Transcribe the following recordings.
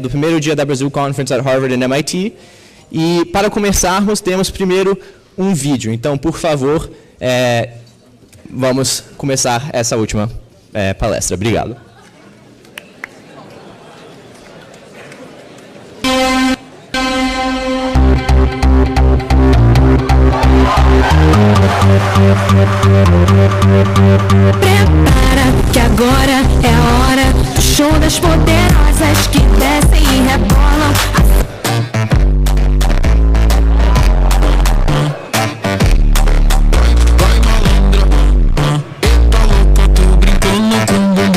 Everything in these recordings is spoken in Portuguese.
do primeiro dia da Brazil Conference at Harvard and MIT. E para começarmos, temos primeiro um vídeo. Então, por favor, vamos começar essa última palestra. Obrigado. Prepara que agora é a hora do show das poderosas que descem e rebolam. Vai malandra, eita louca, tô brincando com o bumbum.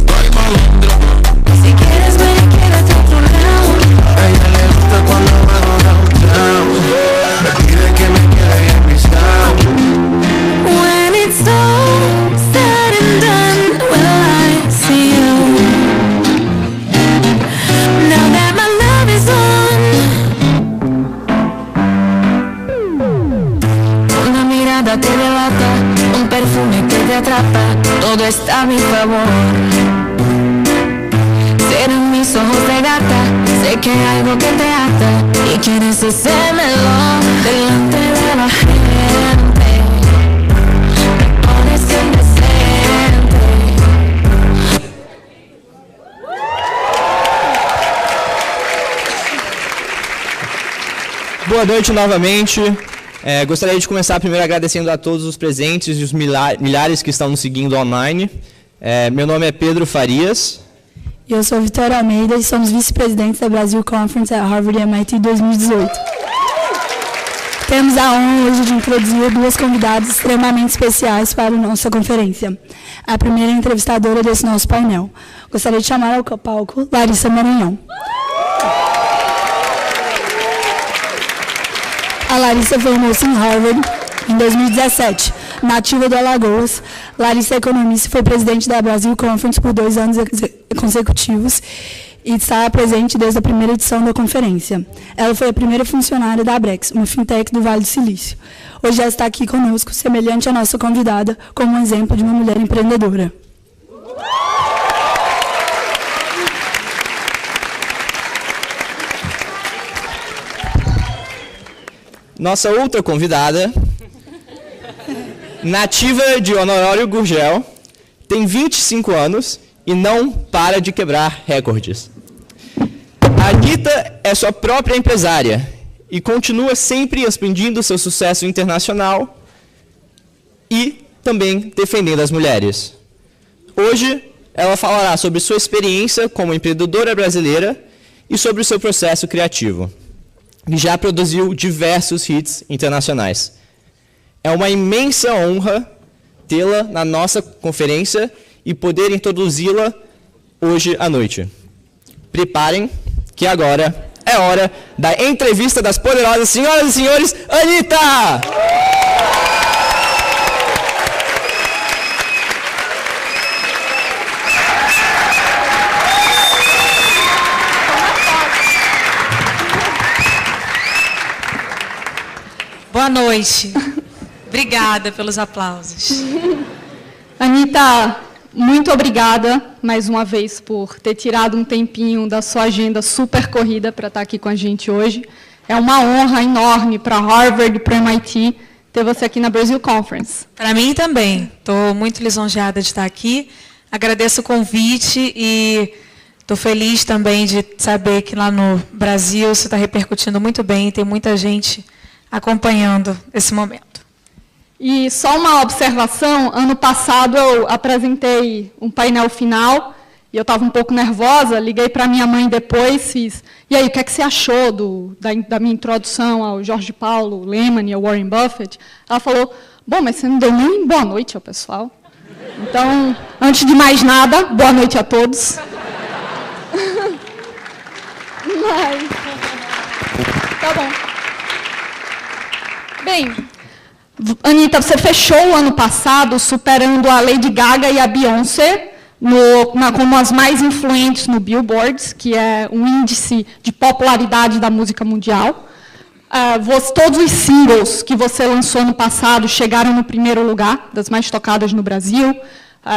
Vai malandra. Si quieres ver y quédate otro round. A ella le gusta cuando hago downtown. Me pide que me quede bien pisado. When it's all said and done, will I see you? Now that my love is on. Una mirada te delata, un perfume que te atrapa, todo está a mi favor. Serán mis ojos de gata, sé que hay algo que te ata y quieres hacérmelo delante de la gente. Me pones indecente. Boa noite novamente. Gostaria de começar primeiro agradecendo a todos os presentes e os milhares que estão nos seguindo online. Meu nome é Pedro Farias. Eu sou Vitória Almeida e somos vice-presidentes da Brazil Conference at Harvard e MIT 2018. Temos a honra hoje de introduzir duas convidadas extremamente especiais para a nossa conferência. A primeira entrevistadora desse nosso painel. Gostaria de chamar ao palco Larissa Maranhão. A Larissa formou-se em Harvard em 2017. Nativa do Alagoas, Larissa é economista e foi presidente da Brazil Conference por 2 anos consecutivos e está presente desde a primeira edição da conferência. Ela foi a primeira funcionária da Brex, uma fintech do Vale do Silício. Hoje ela está aqui conosco, semelhante à nossa convidada, como um exemplo de uma mulher empreendedora. Nossa outra convidada, nativa de Honório Gurgel, tem 25 anos e não para de quebrar recordes. A Anitta é sua própria empresária e continua sempre expandindo seu sucesso internacional e também defendendo as mulheres. Hoje, ela falará sobre sua experiência como empreendedora brasileira e sobre o seu processo criativo. E já produziu diversos hits internacionais. É uma imensa honra tê-la na nossa conferência e poder introduzi-la hoje à noite. Preparem, que agora é hora da entrevista das poderosas senhoras e senhores, Anitta! Boa noite. Obrigada pelos aplausos. Anitta, muito obrigada mais uma vez por ter tirado um tempinho da sua agenda super corrida para estar aqui com a gente hoje. É uma honra enorme para Harvard e para MIT ter você aqui na Brazil Conference. Para mim também. Estou muito lisonjeada de estar aqui. Agradeço o convite e estou feliz também de saber que lá no Brasil isso está repercutindo muito bem. Tem muita gente acompanhando esse momento. E só uma observação, ano passado eu apresentei um painel final e eu estava um pouco nervosa, liguei para minha mãe depois, fiz, e aí, o que é que você achou da minha introdução ao Jorge Paulo Lemann e ao Warren Buffett? Ela falou, bom, mas você não deu nem boa noite ao pessoal. Então, antes de mais nada, boa noite a todos. Mas... Tá bom. Bem, Anitta, você fechou o ano passado superando a Lady Gaga e a Beyoncé como as mais influentes no Billboard, que é um índice de popularidade da música mundial. Todos os singles que você lançou no passado chegaram no primeiro lugar, das mais tocadas no Brasil.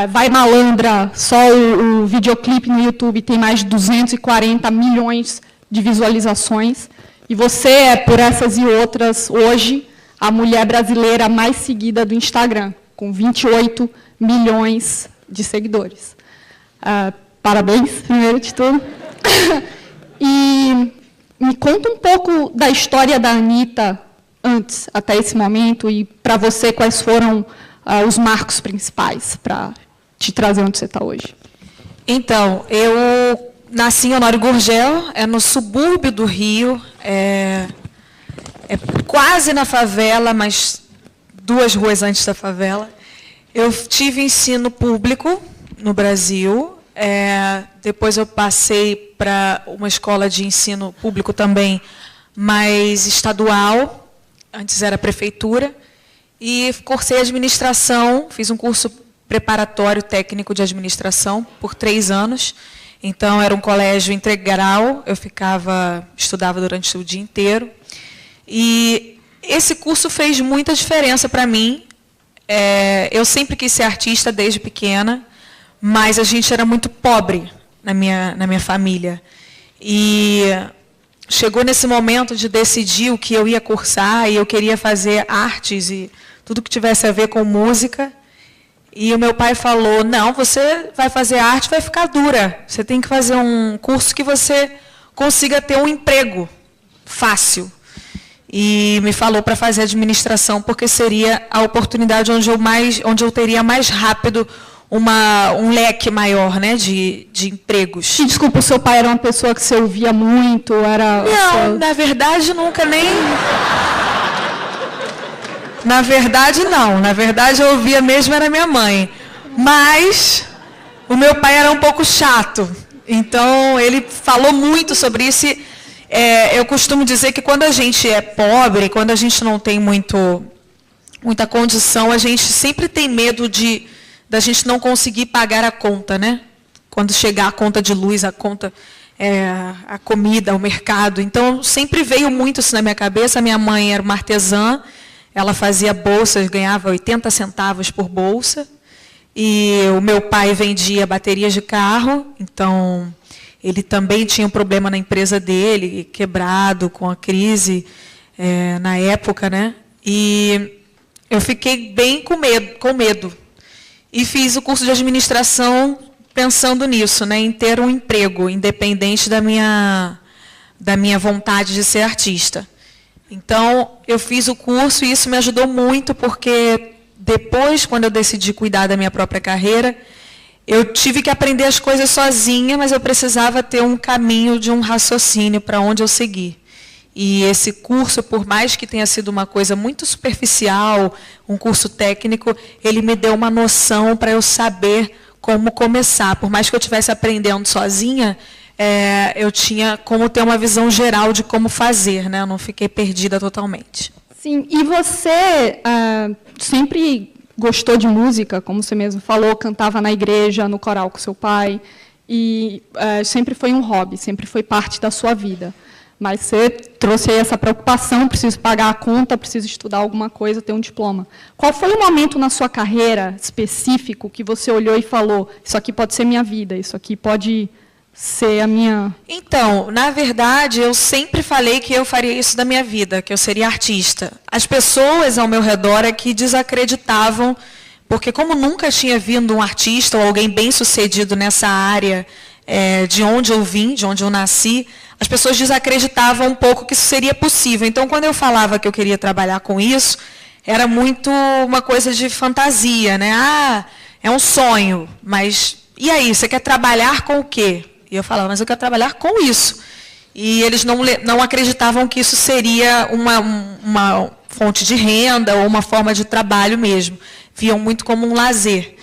Vai Malandra, só o videoclipe no YouTube tem mais de 240 milhões de visualizações. E você é, por essas e outras, hoje, a mulher brasileira mais seguida do Instagram, com 28 milhões de seguidores. Parabéns, primeiro de tudo. E me conta um pouco da história da Anitta antes, até esse momento, e para você, quais foram os marcos principais para te trazer onde você está hoje. Então, eu nasci em Honório Gurgel, é no subúrbio do Rio, é quase na favela, mas 2 ruas antes da favela. Eu tive ensino público no Brasil, depois eu passei para uma escola de ensino público também, mas estadual, antes era prefeitura, e cursei administração, fiz um curso preparatório técnico de administração por 3 anos. Então, era um colégio integral, eu estudava durante o dia inteiro. E esse curso fez muita diferença para mim. Eu sempre quis ser artista desde pequena, mas a gente era muito pobre na minha família. E chegou nesse momento de decidir o que eu ia cursar, e eu queria fazer artes e tudo que tivesse a ver com música. E o meu pai falou, não, você vai fazer arte, vai ficar dura. Você tem que fazer um curso que você consiga ter um emprego fácil. E me falou para fazer administração, porque seria a oportunidade onde eu teria mais rápido um leque maior, né, de empregos. E, desculpa, o seu pai era uma pessoa que você ouvia muito? Não, na verdade, nunca nem... Na verdade, não. Na verdade, eu ouvia mesmo era minha mãe. Mas o meu pai era um pouco chato. Então, ele falou muito sobre isso. Eu costumo dizer que quando a gente é pobre, quando a gente não tem muita condição, a gente sempre tem medo da gente não conseguir pagar a conta, né? Quando chegar a conta de luz, a conta, a comida, o mercado. Então, sempre veio muito isso na minha cabeça. A minha mãe era uma artesã. Ela fazia bolsas, ganhava 80 centavos por bolsa. E o meu pai vendia baterias de carro, então ele também tinha um problema na empresa dele, quebrado com a crise na época, né? E eu fiquei bem com medo. E fiz o curso de administração pensando nisso, né? Em ter um emprego, independente da minha vontade de ser artista. Então, eu fiz o curso e isso me ajudou muito, porque depois, quando eu decidi cuidar da minha própria carreira, eu tive que aprender as coisas sozinha, mas eu precisava ter um caminho de um raciocínio para onde eu seguir. E esse curso, por mais que tenha sido uma coisa muito superficial, um curso técnico, ele me deu uma noção para eu saber como começar. Por mais que eu estivesse aprendendo sozinha, eu tinha como ter uma visão geral de como fazer, né? Eu não fiquei perdida totalmente. Sim, e você sempre gostou de música, como você mesmo falou, cantava na igreja, no coral com seu pai, e sempre foi um hobby, sempre foi parte da sua vida. Mas você trouxe aí essa preocupação, preciso pagar a conta, preciso estudar alguma coisa, ter um diploma. Qual foi o momento na sua carreira específico que você olhou e falou, isso aqui pode ser minha vida, isso aqui pode ser a minha... Então, na verdade, eu sempre falei que eu faria isso da minha vida, que eu seria artista. As pessoas ao meu redor é que desacreditavam, porque como nunca tinha vindo um artista ou alguém bem-sucedido nessa área de onde eu vim, de onde eu nasci, as pessoas desacreditavam um pouco que isso seria possível. Então, quando eu falava que eu queria trabalhar com isso, era muito uma coisa de fantasia, né? Ah, é um sonho, mas e aí, você quer trabalhar com o quê? E eu falava, mas eu quero trabalhar com isso. E eles não acreditavam que isso seria uma fonte de renda ou uma forma de trabalho mesmo. Viam muito como um lazer.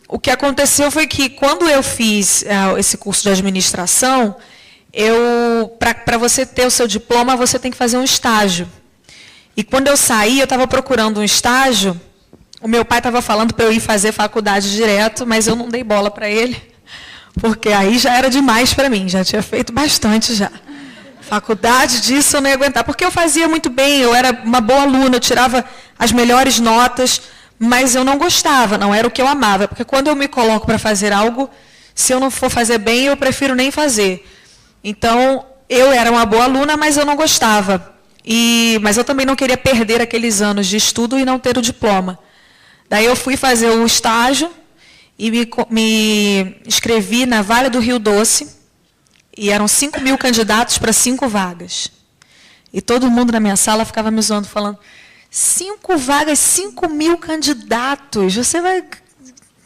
O que aconteceu foi que, quando eu fiz esse curso de administração, para você ter o seu diploma, você tem que fazer um estágio. E quando eu saí, eu estava procurando um estágio. O meu pai estava falando para eu ir fazer faculdade direto, mas eu não dei bola para ele, porque aí já era demais para mim, já tinha feito bastante já. Faculdade disso eu não ia aguentar, porque eu fazia muito bem, eu era uma boa aluna, eu tirava as melhores notas, mas eu não gostava, não era o que eu amava. Porque quando eu me coloco para fazer algo, se eu não for fazer bem, eu prefiro nem fazer. Então, eu era uma boa aluna, mas eu não gostava. Mas eu também não queria perder aqueles anos de estudo e não ter o diploma. Daí eu fui fazer o estágio e me inscrevi na Vale do Rio Doce, e eram 5.000 candidatos para 5 vagas. E todo mundo na minha sala ficava me zoando, falando, 5 vagas, 5.000 candidatos, você vai...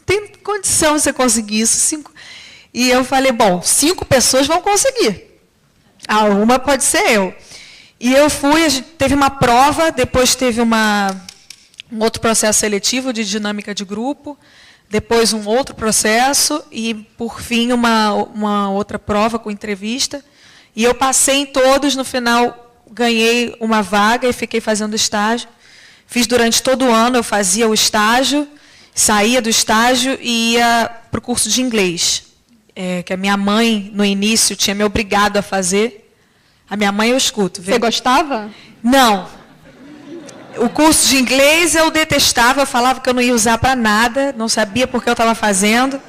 Tem condição de você conseguir isso? E eu falei, bom, 5 pessoas vão conseguir. Uma pode ser eu. E eu fui, a gente teve uma prova, depois teve um outro processo seletivo de dinâmica de grupo, depois um outro processo e, por fim, uma outra prova com entrevista. E eu passei em todos, no final ganhei uma vaga e fiquei fazendo estágio. Fiz durante todo o ano, eu fazia o estágio, saía do estágio e ia para o curso de inglês, que a minha mãe, no início, tinha me obrigado a fazer. A minha mãe eu escuto. Você gostava? Não. O curso de inglês eu detestava, eu falava que eu não ia usar para nada, não sabia por que eu estava fazendo.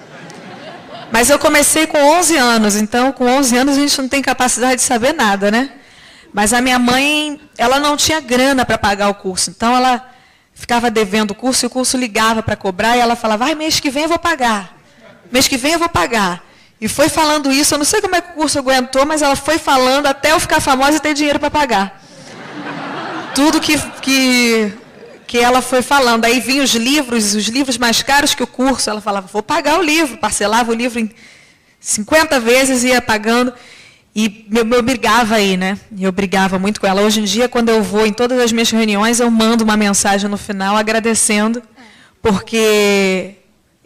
Mas eu comecei com 11 anos, então com 11 anos a gente não tem capacidade de saber nada, né? Mas a minha mãe, ela não tinha grana para pagar o curso, então ela ficava devendo o curso e o curso ligava para cobrar e ela falava, mês que vem eu vou pagar, mês que vem eu vou pagar. E foi falando isso, eu não sei como é que o curso aguentou, mas ela foi falando até eu ficar famosa e ter dinheiro para pagar. Tudo que ela foi falando. Aí vinham os livros mais caros que o curso. Ela falava, vou pagar o livro. Parcelava o livro em 50 vezes e ia pagando. E me obrigava aí, né? Eu brigava muito com ela. Hoje em dia, quando eu vou em todas as minhas reuniões, eu mando uma mensagem no final agradecendo, porque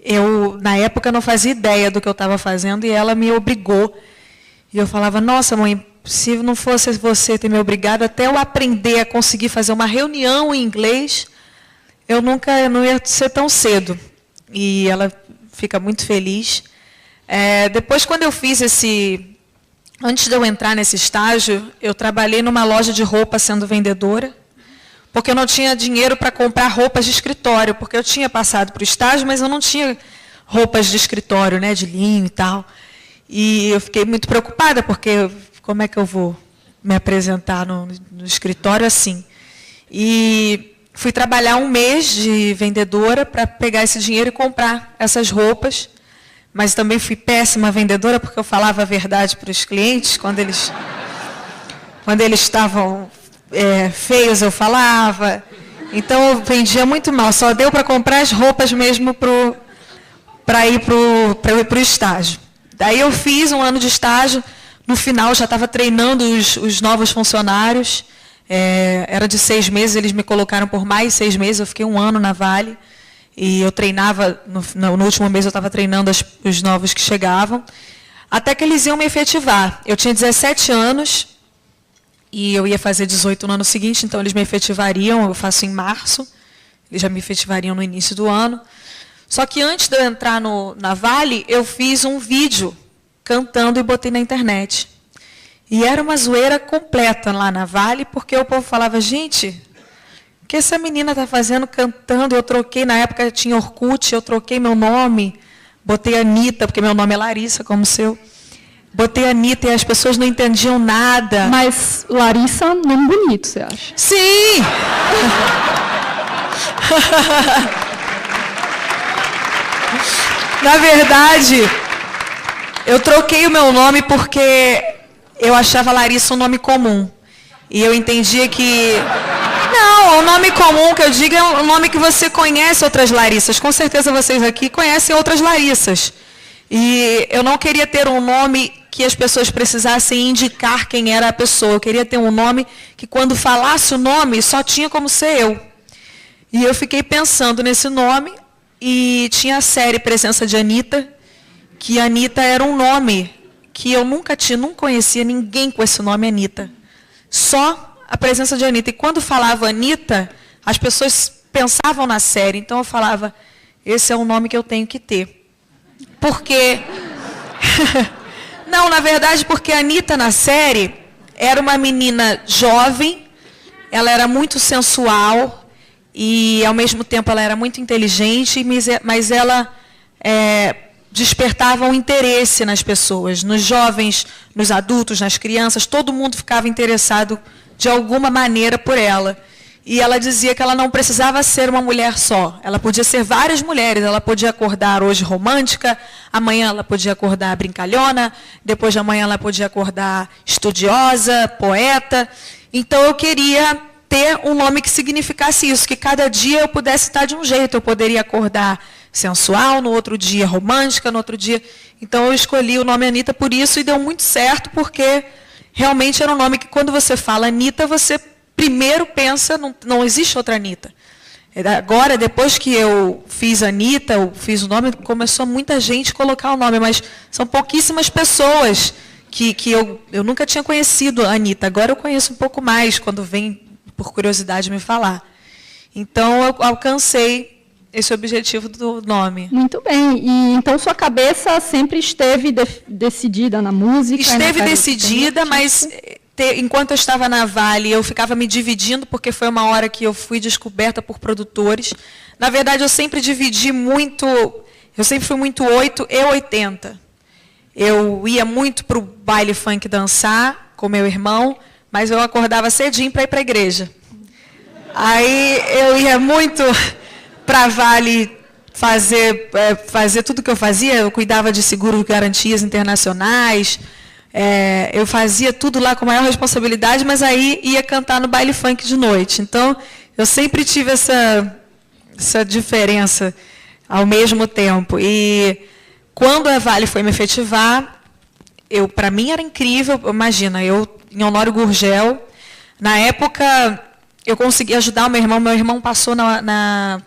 eu, na época, não fazia ideia do que eu estava fazendo e ela me obrigou. E eu falava, nossa, mãe, se não fosse você ter me obrigado, até eu aprender a conseguir fazer uma reunião em inglês, eu não ia ser tão cedo. E ela fica muito feliz. Depois, quando eu fiz antes de eu entrar nesse estágio, eu trabalhei numa loja de roupa sendo vendedora, porque eu não tinha dinheiro para comprar roupas de escritório, porque eu tinha passado para o estágio, mas eu não tinha roupas de escritório, né, de linho e tal. E eu fiquei muito preocupada, porque como é que eu vou me apresentar no escritório assim? E fui trabalhar 1 mês de vendedora para pegar esse dinheiro e comprar essas roupas. Mas também fui péssima vendedora, porque eu falava a verdade para os clientes. Quando eles estavam feios, eu falava. Então, eu vendia muito mal. Só deu para comprar as roupas mesmo para ir para o estágio. Daí eu fiz 1 ano de estágio. No final, já estava treinando os novos funcionários. Era de 6 meses, eles me colocaram por mais 6 meses. Eu fiquei 1 ano na Vale. E eu treinava, no último mês eu estava treinando os novos que chegavam. Até que eles iam me efetivar. Eu tinha 17 anos e eu ia fazer 18 no ano seguinte, então eles me efetivariam, eu faço em março. Eles já me efetivariam no início do ano. Só que antes de eu entrar na Vale, eu fiz um vídeo cantando e botei na internet. E era uma zoeira completa lá na Vale, porque o povo falava, gente, o que essa menina está fazendo cantando? Eu troquei, na época tinha Orkut, eu troquei meu nome, botei Anitta, porque meu nome é Larissa, como o seu. Botei Anitta e as pessoas não entendiam nada. Mas Larissa, nome bonito, você acha? Sim! Na verdade, eu troquei o meu nome porque eu achava Larissa um nome comum. E eu entendia que... Não, o nome comum que eu digo é um nome que você conhece outras Larissas. Com certeza vocês aqui conhecem outras Larissas. E eu não queria ter um nome que as pessoas precisassem indicar quem era a pessoa. Eu queria ter um nome que, quando falasse o nome, só tinha como ser eu. E eu fiquei pensando nesse nome e tinha a série Presença de Anitta, que Anitta era um nome que eu não conhecia ninguém com esse nome Anitta. Só a presença de Anitta. E quando falava Anitta, as pessoas pensavam na série. Então eu falava, esse é o nome que eu tenho que ter. Porque... Não, na verdade, porque a Anitta na série era uma menina jovem, ela era muito sensual, e, ao mesmo tempo, ela era muito inteligente, mas ela despertava um interesse nas pessoas, nos jovens, nos adultos, nas crianças. Todo mundo ficava interessado, de alguma maneira, por ela. E ela dizia que ela não precisava ser uma mulher só. Ela podia ser várias mulheres. Ela podia acordar hoje romântica, amanhã ela podia acordar brincalhona, depois de amanhã ela podia acordar estudiosa, poeta. Então, eu queria ter um nome que significasse isso, que cada dia eu pudesse estar de um jeito. Eu poderia acordar sensual, no outro dia romântica, no outro dia... Então, eu escolhi o nome Anitta por isso e deu muito certo, porque realmente era um nome que, quando você fala Anitta, você primeiro pensa, não existe outra Anitta. Agora, depois que eu fiz Anitta, eu fiz o nome, começou muita gente a colocar o nome, mas são pouquíssimas pessoas que eu nunca tinha conhecido a Anitta. Agora eu conheço um pouco mais, quando vem, por curiosidade, me falar. Então, eu alcancei esse objetivo do nome. Muito bem. E então sua cabeça sempre esteve decidida na música? Esteve decidida, mas enquanto eu estava na Vale, eu ficava me dividindo, porque foi uma hora que eu fui descoberta por produtores. Na verdade, eu sempre dividi muito, eu sempre fui muito 8 e 80. Eu ia muito para o baile funk dançar com meu irmão, mas eu acordava cedinho para ir para a igreja. Aí eu ia muito para a Vale fazer tudo que eu fazia. Eu cuidava de seguros de garantias internacionais, eu fazia tudo lá com maior responsabilidade, mas aí ia cantar no baile funk de noite. Então, eu sempre tive essa diferença ao mesmo tempo. E quando a Vale foi me efetivar, para mim era incrível. Imagina, eu em Honório Gurgel, na época, eu consegui ajudar o meu irmão. Meu irmão passou na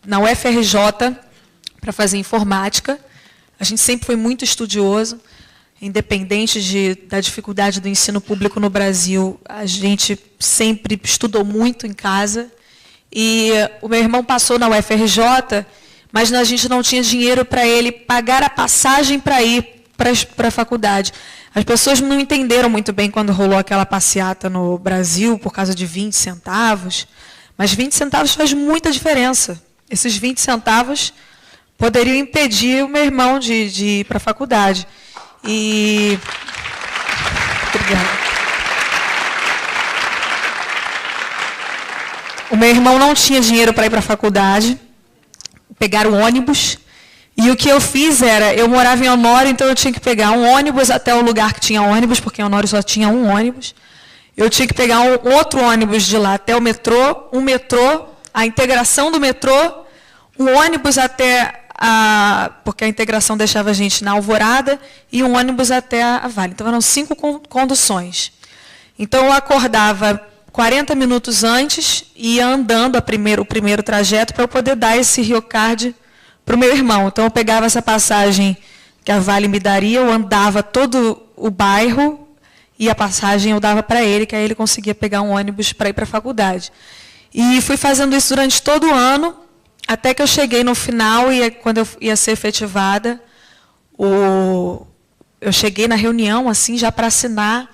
UFRJ para fazer informática. A gente sempre foi muito estudioso. Independente da dificuldade do ensino público no Brasil, a gente sempre estudou muito em casa. E o meu irmão passou na UFRJ, mas a gente não tinha dinheiro para ele pagar a passagem para ir para a faculdade. As pessoas não entenderam muito bem quando rolou aquela passeata no Brasil, por causa de 20 centavos. Mas 20 centavos faz muita diferença. Esses 20 centavos poderiam impedir o meu irmão de ir para a faculdade. Obrigada. O meu irmão não tinha dinheiro para ir para a faculdade, pegaram o ônibus, e o que eu fiz era, eu morava em Honório, então eu tinha que pegar um ônibus até o lugar que tinha ônibus, porque em Honório só tinha um ônibus. Eu tinha que pegar um outro ônibus de lá até o metrô, um metrô, a integração do metrô, um ônibus até porque a integração deixava a gente na Alvorada, e um ônibus até a Vale. Então, eram 5 conduções. Então, eu acordava 40 minutos antes e ia andando o primeiro trajeto para eu poder dar esse Rio Card para o meu irmão. Então, eu pegava essa passagem que a Vale me daria, eu andava todo o bairro e a passagem eu dava para ele, que aí ele conseguia pegar um ônibus para ir para a faculdade. E fui fazendo isso durante todo o ano, até que eu cheguei no final, e quando eu ia ser efetivada, eu cheguei na reunião, assim, já para assinar,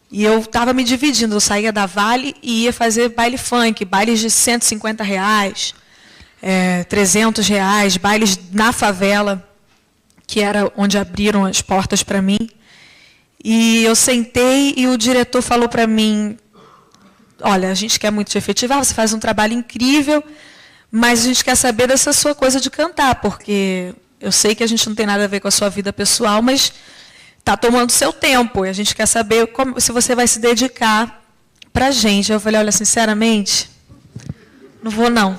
e eu estava me dividindo. Eu saía da Vale e ia fazer baile funk, bailes de R$150, R$300, bailes na favela, que era onde abriram as portas para mim. E eu sentei e o diretor falou para mim, olha, a gente quer muito te efetivar, você faz um trabalho incrível, mas a gente quer saber dessa sua coisa de cantar, porque eu sei que a gente não tem nada a ver com a sua vida pessoal, mas está tomando seu tempo, e a gente quer saber se você vai se dedicar para a gente. Eu falei, olha, sinceramente, não vou não.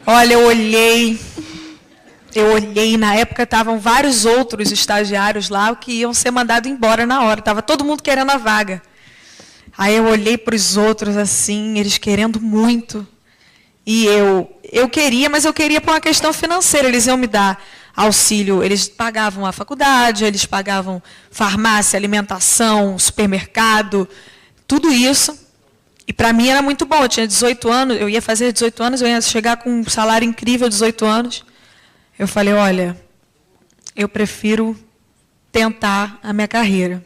Olha, eu olhei, na época estavam vários outros estagiários lá que iam ser mandados embora na hora, estava todo mundo querendo a vaga. Aí eu olhei para os outros assim, eles querendo muito. E eu queria, mas eu queria por uma questão financeira. Eles iam me dar auxílio, eles pagavam a faculdade, eles pagavam farmácia, alimentação, supermercado, tudo isso. E para mim era muito bom. Eu tinha 18 anos, eu ia fazer 18 anos, eu ia chegar com um salário incrível, 18 anos. Eu falei, olha, eu prefiro tentar a minha carreira.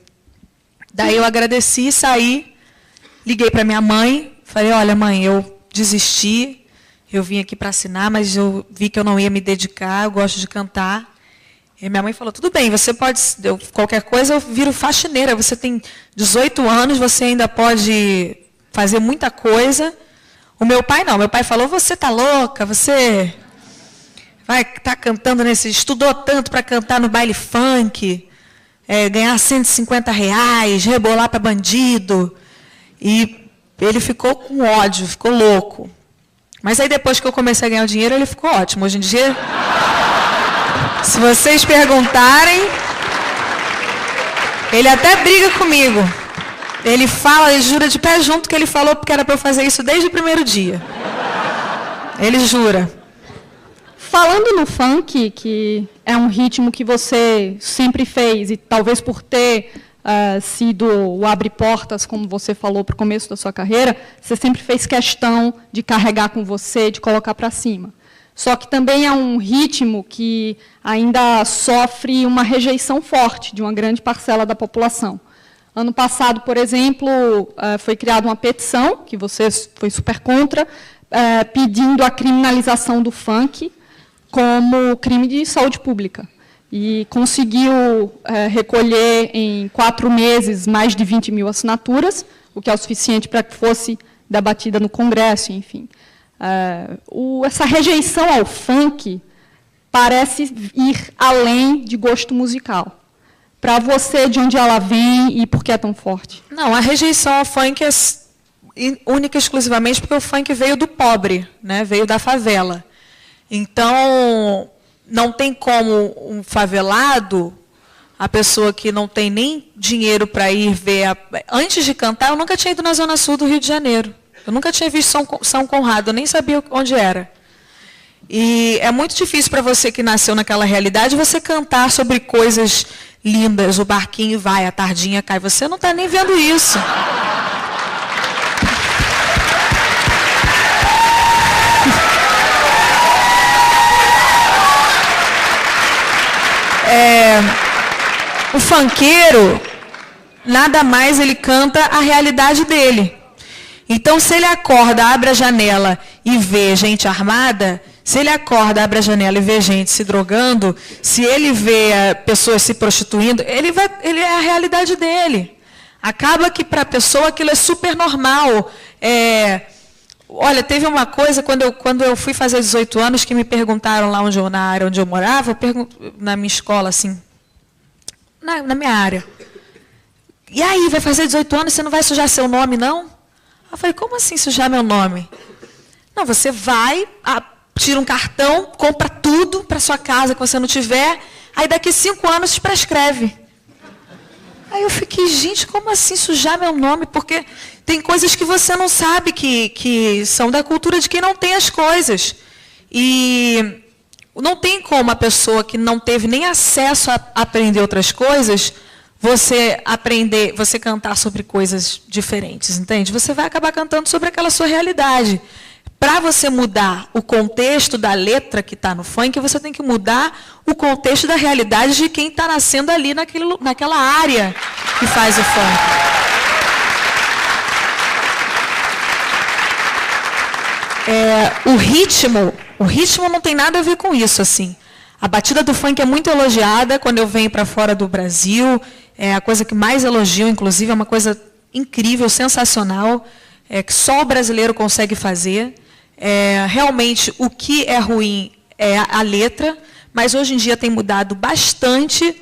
Daí eu agradeci, saí. Liguei para minha mãe, Falei, olha, mãe, eu desisti, eu vim aqui para assinar, mas eu vi que eu não ia me dedicar, eu gosto de cantar. E minha mãe falou, tudo bem, você pode, qualquer coisa eu viro faxineira, você tem 18 anos, você ainda pode fazer muita coisa. O meu pai não, meu pai falou, você tá louca, você vai estar cantando estudou tanto para cantar no baile funk, ganhar R$150, rebolar para bandido. E ele ficou com ódio, ficou louco. Mas aí depois que eu comecei a ganhar o dinheiro, ele ficou ótimo. Hoje em dia, se vocês perguntarem, ele até briga comigo. Ele fala, ele jura de pé junto que ele falou porque era para eu fazer isso desde o primeiro dia. Ele jura. Falando no funk, que é um ritmo que você sempre fez, e talvez por ter sido o abre-portas, como você falou, para o começo da sua carreira, você sempre fez questão de carregar com você, de colocar para cima. Só que também é um ritmo que ainda sofre uma rejeição forte de uma grande parcela da população. Ano passado, por exemplo, foi criada uma petição, que você foi super contra, pedindo a criminalização do funk como crime de saúde pública. E conseguiu recolher, em 4 meses, mais de 20 mil assinaturas, o que é o suficiente para que fosse debatida no Congresso, enfim. Essa rejeição ao funk parece ir além de gosto musical. Para você, de onde ela vem e por que é tão forte? Não, a rejeição ao funk é única e exclusivamente porque o funk veio do pobre, né? Veio da favela. Então, não tem como um favelado, a pessoa que não tem nem dinheiro para ir ver... Antes de cantar, eu nunca tinha ido na Zona Sul do Rio de Janeiro. Eu nunca tinha visto São Conrado, eu nem sabia onde era. E é muito difícil para você que nasceu naquela realidade, você cantar sobre coisas lindas, o barquinho vai, a tardinha cai. Você não está nem vendo isso. O funkeiro, nada mais, ele canta a realidade dele. Então, se ele acorda, abre a janela e vê gente armada, se ele acorda, abre a janela e vê gente se drogando, se ele vê pessoas se prostituindo, ele é a realidade dele. Acaba que para a pessoa aquilo é super normal. Olha, teve uma coisa, quando eu fui fazer 18 anos, que me perguntaram lá na área onde eu morava, na minha escola, assim, na minha área. E aí, vai fazer 18 anos, você não vai sujar seu nome, não? Eu falei, como assim sujar meu nome? Não, você vai, tira um cartão, compra tudo para sua casa que você não tiver, aí daqui 5 anos te prescreve. Aí eu fiquei, gente, como assim sujar meu nome? Porque tem coisas que você não sabe que são da cultura de quem não tem as coisas. E não tem como a pessoa que não teve nem acesso a aprender outras coisas, você cantar sobre coisas diferentes, entende? Você vai acabar cantando sobre aquela sua realidade. Para você mudar o contexto da letra que está no funk, você tem que mudar o contexto da realidade de quem está nascendo ali naquela área que faz o funk. O ritmo não tem nada a ver com isso, assim. A batida do funk é muito elogiada quando eu venho para fora do Brasil. É a coisa que mais elogio, inclusive, é uma coisa incrível, sensacional, que só o brasileiro consegue fazer. Realmente, o que é ruim é a letra, mas hoje em dia tem mudado bastante.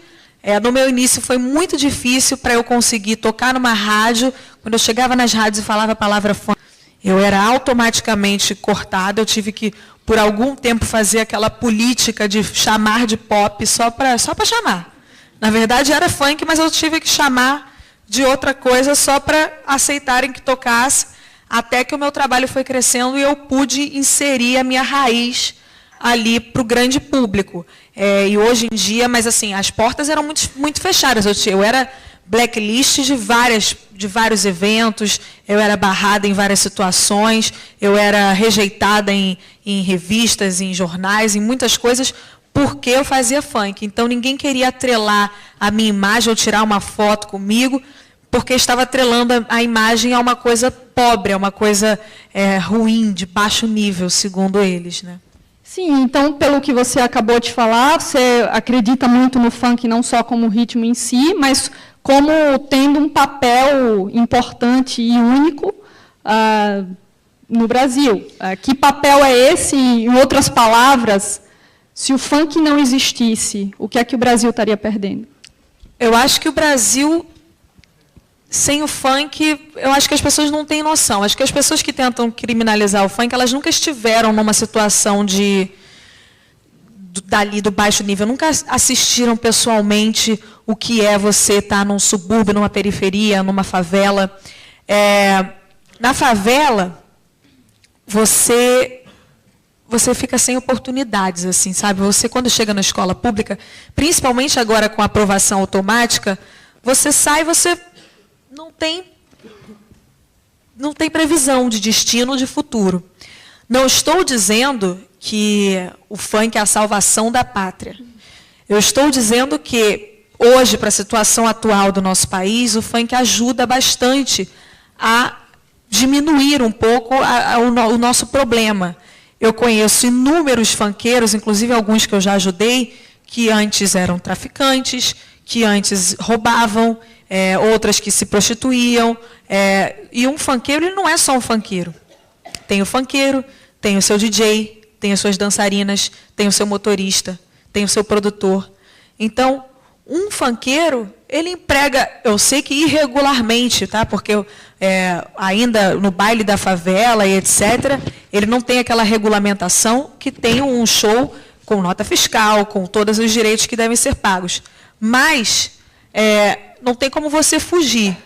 No meu início foi muito difícil para eu conseguir tocar numa rádio. Quando eu chegava nas rádios e falava a palavra funk, eu era automaticamente cortada. Eu tive que, por algum tempo, fazer aquela política de chamar de pop só para chamar. Na verdade, era funk, mas eu tive que chamar de outra coisa só para aceitarem que tocasse, até que o meu trabalho foi crescendo e eu pude inserir a minha raiz ali para o grande público. E hoje em dia, mas assim, as portas eram muito fechadas. Eu era blacklist de vários eventos, eu era barrada em várias situações, eu era rejeitada em revistas, em jornais, em muitas coisas, porque eu fazia funk. Então, ninguém queria atrelar a minha imagem ou tirar uma foto comigo, porque estava atrelando a imagem a uma coisa pobre, a uma coisa ruim, de baixo nível, segundo eles, né? Sim, então, pelo que você acabou de falar, você acredita muito no funk não só como ritmo em si, mas como tendo um papel importante e único no Brasil. Que papel é esse? Em outras palavras, se o funk não existisse, o que é que o Brasil estaria perdendo? Eu acho que o Brasil, sem o funk, eu acho que as pessoas não têm noção. Acho que as pessoas que tentam criminalizar o funk, elas nunca estiveram numa situação dali do baixo nível, nunca assistiram pessoalmente o que é você estar num subúrbio, numa periferia, numa favela. Na favela, você fica sem oportunidades, assim, sabe? Você, quando chega na escola pública, principalmente agora com a aprovação automática, você sai, você não tem previsão de destino, de futuro. Não estou dizendo que o funk é a salvação da pátria. Eu estou dizendo que, hoje, para a situação atual do nosso país, o funk ajuda bastante a diminuir um pouco o nosso problema. Eu conheço inúmeros funkeiros, inclusive alguns que eu já ajudei, que antes eram traficantes, que antes roubavam, outras que se prostituíam. E um funkeiro, ele não é só um funkeiro. Tem o funkeiro, tem o seu DJ, tem as suas dançarinas, tem o seu motorista, tem o seu produtor. Então, um funkeiro, ele emprega, eu sei que irregularmente, tá? Porque ainda no baile da favela e etc., ele não tem aquela regulamentação que tem um show com nota fiscal, com todos os direitos que devem ser pagos. Mas não tem como você fugir.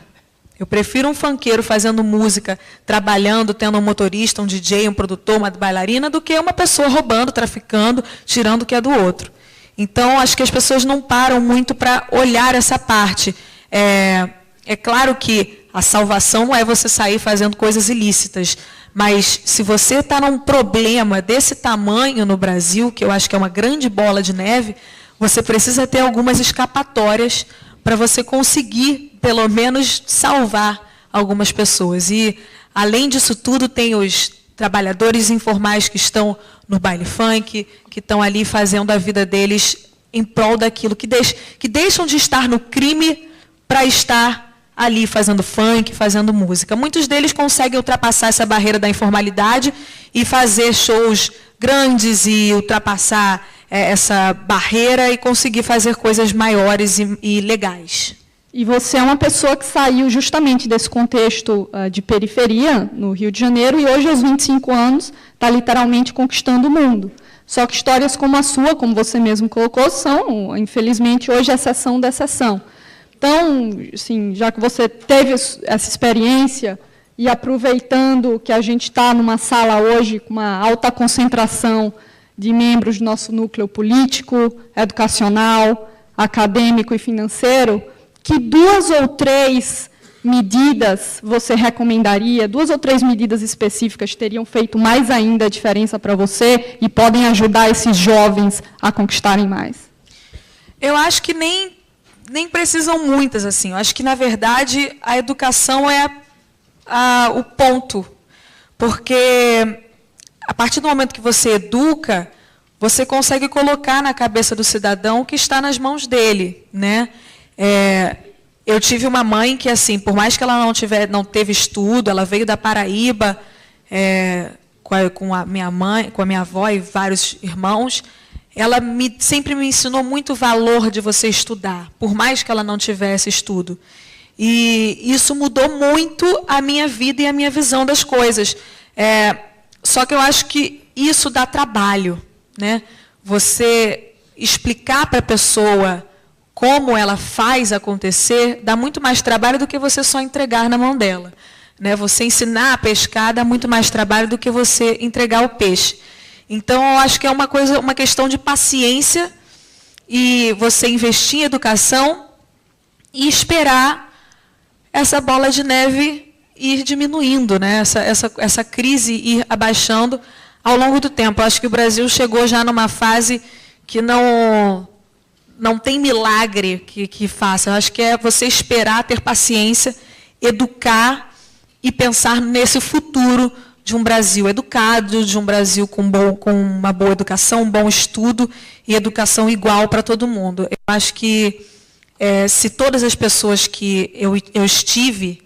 Eu prefiro um funkeiro fazendo música, trabalhando, tendo um motorista, um DJ, um produtor, uma bailarina, do que uma pessoa roubando, traficando, tirando o que é do outro. Então, acho que as pessoas não param muito para olhar essa parte. É claro que a salvação não é você sair fazendo coisas ilícitas, mas se você está num problema desse tamanho no Brasil, que eu acho que é uma grande bola de neve, você precisa ter algumas escapatórias para você conseguir, pelo menos, salvar algumas pessoas. E, além disso tudo, tem os trabalhadores informais que estão no baile funk, que estão ali fazendo a vida deles em prol daquilo, que deixam de estar no crime para estar ali fazendo funk, fazendo música. Muitos deles conseguem ultrapassar essa barreira da informalidade e fazer shows grandes e ultrapassar essa barreira e conseguir fazer coisas maiores e legais. E você é uma pessoa que saiu justamente desse contexto de periferia, no Rio de Janeiro, e hoje, aos 25 anos, está literalmente conquistando o mundo. Só que histórias como a sua, como você mesmo colocou, são, infelizmente, hoje, a exceção da exceção. Então, assim, já que você teve essa experiência, e aproveitando que a gente está numa sala hoje com uma alta concentração de membros do nosso núcleo político, educacional, acadêmico e financeiro, que 2 ou 3 medidas você recomendaria, 2 ou 3 medidas específicas teriam feito mais ainda a diferença para você e podem ajudar esses jovens a conquistarem mais? Eu acho que nem precisam muitas, assim. Eu acho que, na verdade, a educação é o ponto. Porque, a partir do momento que você educa, você consegue colocar na cabeça do cidadão o que está nas mãos dele, né? Eu tive uma mãe que, assim, por mais que ela não teve estudo, ela veio da Paraíba, com a minha mãe, com a minha avó e vários irmãos, ela sempre me ensinou muito o valor de você estudar, por mais que ela não tivesse estudo. E isso mudou muito a minha vida e a minha visão das coisas. Só que eu acho que isso dá trabalho, né? Você explicar para a pessoa como ela faz acontecer, dá muito mais trabalho do que você só entregar na mão dela, né? Você ensinar a pescar dá muito mais trabalho do que você entregar o peixe. Então, eu acho que é uma questão de paciência e você investir em educação e esperar essa bola de neve ir diminuindo, né? Essa crise ir abaixando ao longo do tempo. Eu acho que o Brasil chegou já numa fase que não não tem milagre que faça. Eu acho que é você esperar, ter paciência, educar e pensar nesse futuro de um Brasil educado, de um Brasil com uma boa educação, um bom estudo e educação igual para todo mundo. Eu acho que se todas as pessoas que eu estive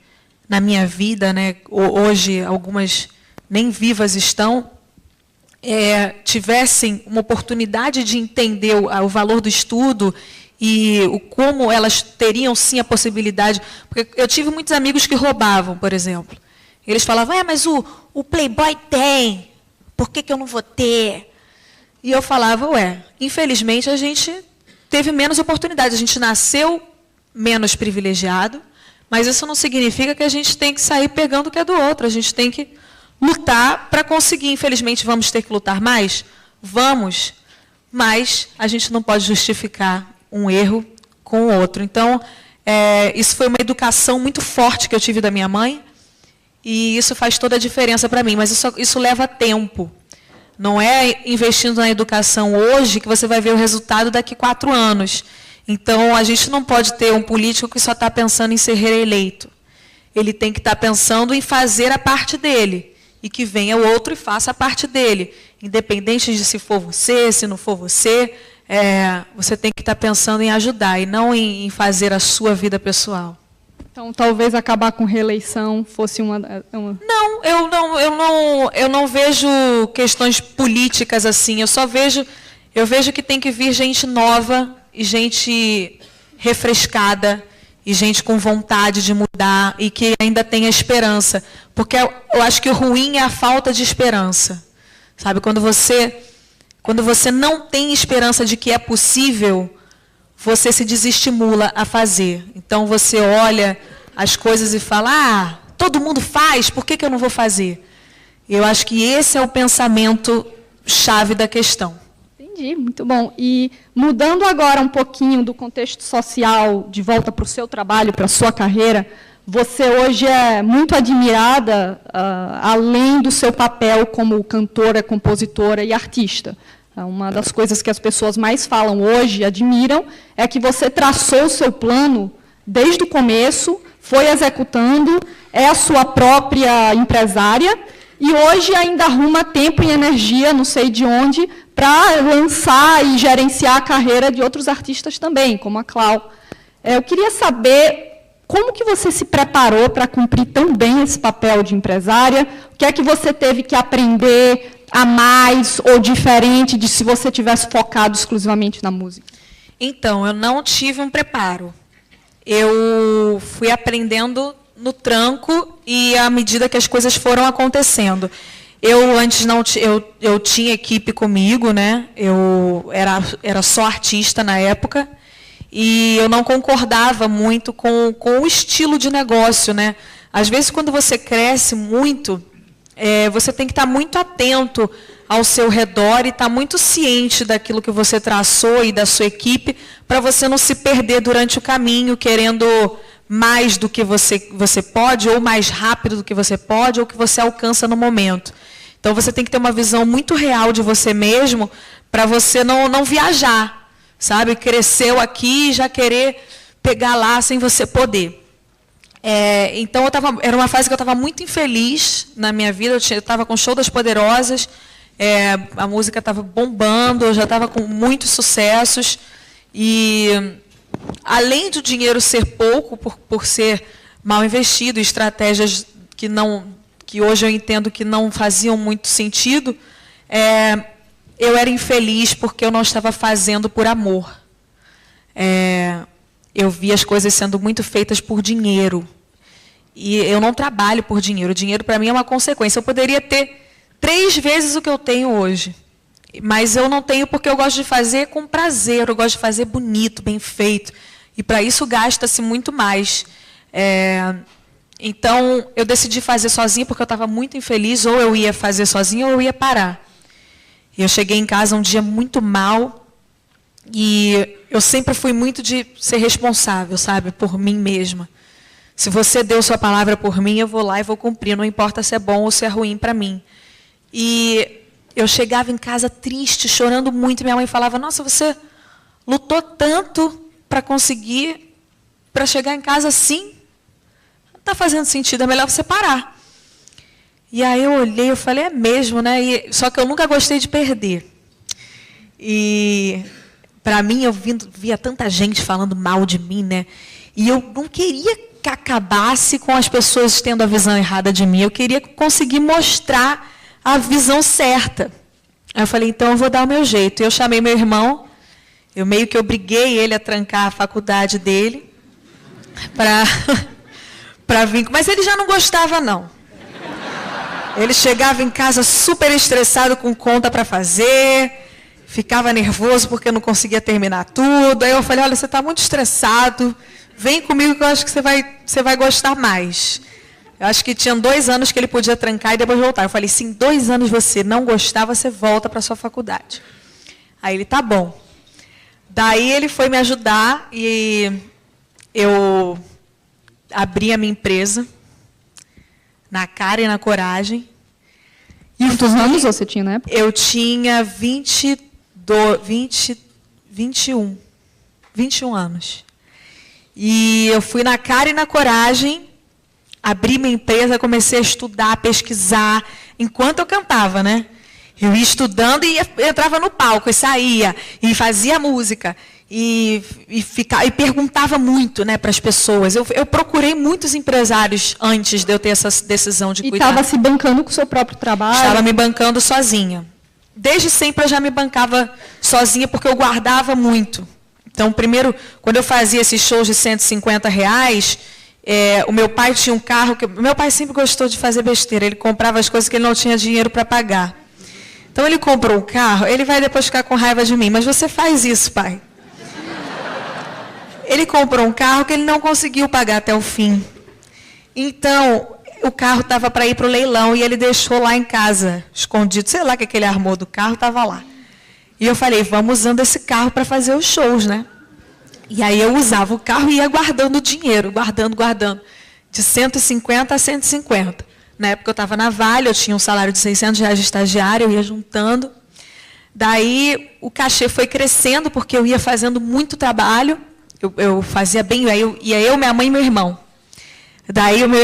na minha vida, né, hoje algumas nem vivas estão, tivessem uma oportunidade de entender o valor do estudo e como elas teriam sim a possibilidade. Porque eu tive muitos amigos que roubavam, por exemplo. Eles falavam, mas o Playboy tem, por que eu não vou ter? E eu falava, infelizmente a gente teve menos oportunidade, a gente nasceu menos privilegiado, mas isso não significa que a gente tem que sair pegando o que é do outro, a gente tem que lutar para conseguir. Infelizmente, vamos ter que lutar mais? Vamos, mas a gente não pode justificar um erro com o outro. Então, isso foi uma educação muito forte que eu tive da minha mãe, e isso faz toda a diferença para mim, mas isso leva tempo. Não é investindo na educação hoje que você vai ver o resultado daqui 4 anos. Então, a gente não pode ter um político que só está pensando em ser reeleito. Ele tem que estar pensando em fazer a parte dele, e que venha o outro e faça a parte dele. Independente de se for você, se não for você, você tem que estar pensando em ajudar, e não em fazer a sua vida pessoal. Então, talvez acabar com reeleição fosse uma... Não, eu não vejo questões políticas assim. Eu vejo que tem que vir gente nova e gente refrescada e gente com vontade de mudar e que ainda tenha esperança, porque eu acho que o ruim é a falta de esperança, sabe? Quando você não tem esperança de que é possível, você se desestimula a fazer. Então, você olha as coisas e fala, todo mundo faz, por que eu não vou fazer? Eu acho que esse é o pensamento chave da questão. Entendi, muito bom. E mudando agora um pouquinho do contexto social, de volta para o seu trabalho, para a sua carreira, você hoje é muito admirada, além do seu papel como cantora, compositora e artista. Uma das coisas que as pessoas mais falam hoje, admiram, é que você traçou o seu plano desde o começo, foi executando, é a sua própria empresária, e hoje ainda arruma tempo e energia, não sei de onde, para lançar e gerenciar a carreira de outros artistas também, como a Clau. Eu queria saber como que você se preparou para cumprir tão bem esse papel de empresária, o que é que você teve que aprender a mais ou diferente de se você tivesse focado exclusivamente na música? Então, eu não tive um preparo. Eu fui aprendendo no tranco e à medida que as coisas foram acontecendo. Eu antes eu tinha equipe comigo, né? Eu era só artista na época e eu não concordava muito com o estilo de negócio, né? Às vezes, quando você cresce muito, você tem que estar muito atento ao seu redor e estar muito ciente daquilo que você traçou e da sua equipe, para você não se perder durante o caminho, querendo mais do que você pode, ou mais rápido do que você pode, ou que você alcança no momento. Então, você tem que ter uma visão muito real de você mesmo, para você não viajar, sabe? Cresceu aqui e já querer pegar lá sem você poder. Então, era uma fase que eu estava muito infeliz na minha vida. Eu estava com o Show das Poderosas, a música estava bombando, eu já estava com muitos sucessos. E, além do dinheiro ser pouco, por ser mal investido, estratégias que hoje eu entendo que não faziam muito sentido, eu era infeliz porque eu não estava fazendo por amor. Eu vi as coisas sendo muito feitas por dinheiro. E eu não trabalho por dinheiro. O dinheiro, para mim, é uma consequência. Eu poderia ter 3 vezes o que eu tenho hoje. Mas eu não tenho porque eu gosto de fazer com prazer. Eu gosto de fazer bonito, bem feito. E, para isso, gasta-se muito mais. Então, eu decidi fazer sozinha porque eu estava muito infeliz. Ou eu ia fazer sozinha ou eu ia parar. E eu cheguei em casa um dia muito mal. E eu sempre fui muito de ser responsável, sabe, por mim mesma. Se você deu sua palavra por mim, eu vou lá e vou cumprir, não importa se é bom ou se é ruim para mim. E eu chegava em casa triste, chorando muito, e minha mãe falava, nossa, você lutou tanto para conseguir, para chegar em casa assim. Não está fazendo sentido, é melhor você parar. E aí eu olhei, eu falei, é mesmo, né? Só que eu nunca gostei de perder. E, para mim, eu via tanta gente falando mal de mim, né? E eu não queria que acabasse com as pessoas tendo a visão errada de mim. Eu queria conseguir mostrar a visão certa. Aí eu falei, então eu vou dar o meu jeito. Eu chamei meu irmão, eu meio que obriguei ele a trancar a faculdade dele para vir. Mas ele já não gostava, não. Ele chegava em casa super estressado com conta para fazer, ficava nervoso porque não conseguia terminar tudo. Aí eu falei, olha, você está muito estressado, vem comigo que eu acho que você vai gostar mais. Eu acho que tinha 2 anos que ele podia trancar e depois voltar. Eu falei, se em 2 anos você não gostar, você volta para a sua faculdade. Aí ele, tá bom. Daí ele foi me ajudar e eu abri a minha empresa, na cara e na coragem. E quantos anos você tinha na época? Eu tinha 21 anos. E eu fui na cara e na coragem, abri minha empresa, comecei a estudar, a pesquisar, enquanto eu cantava, né? Eu ia estudando e entrava no palco, e saía, e fazia música. E perguntava muito, né, para as pessoas. Eu procurei muitos empresários antes de eu ter essa decisão de cuidar. E estava se bancando com o seu próprio trabalho? Estava me bancando sozinha. Desde sempre eu já me bancava sozinha, porque eu guardava muito. Então, primeiro, quando eu fazia esses shows de R$150, o meu pai tinha um carro. Meu pai sempre gostou de fazer besteira. Ele comprava as coisas que ele não tinha dinheiro para pagar. Então, ele comprou um carro, ele vai depois ficar com raiva de mim. Mas você faz isso, pai. Ele comprou um carro que ele não conseguiu pagar até o fim. Então, o carro estava para ir para o leilão e ele deixou lá em casa, escondido. Sei lá o que ele armou do carro, estava lá. E eu falei, vamos usando esse carro para fazer os shows, né? E aí eu usava o carro e ia guardando o dinheiro, guardando. De 150 a 150. Na época eu estava na Vale, eu tinha um salário de R$600 de estagiário, eu ia juntando. Daí o cachê foi crescendo, porque eu ia fazendo muito trabalho. Eu fazia bem, ia eu, minha mãe e meu irmão. Daí o meu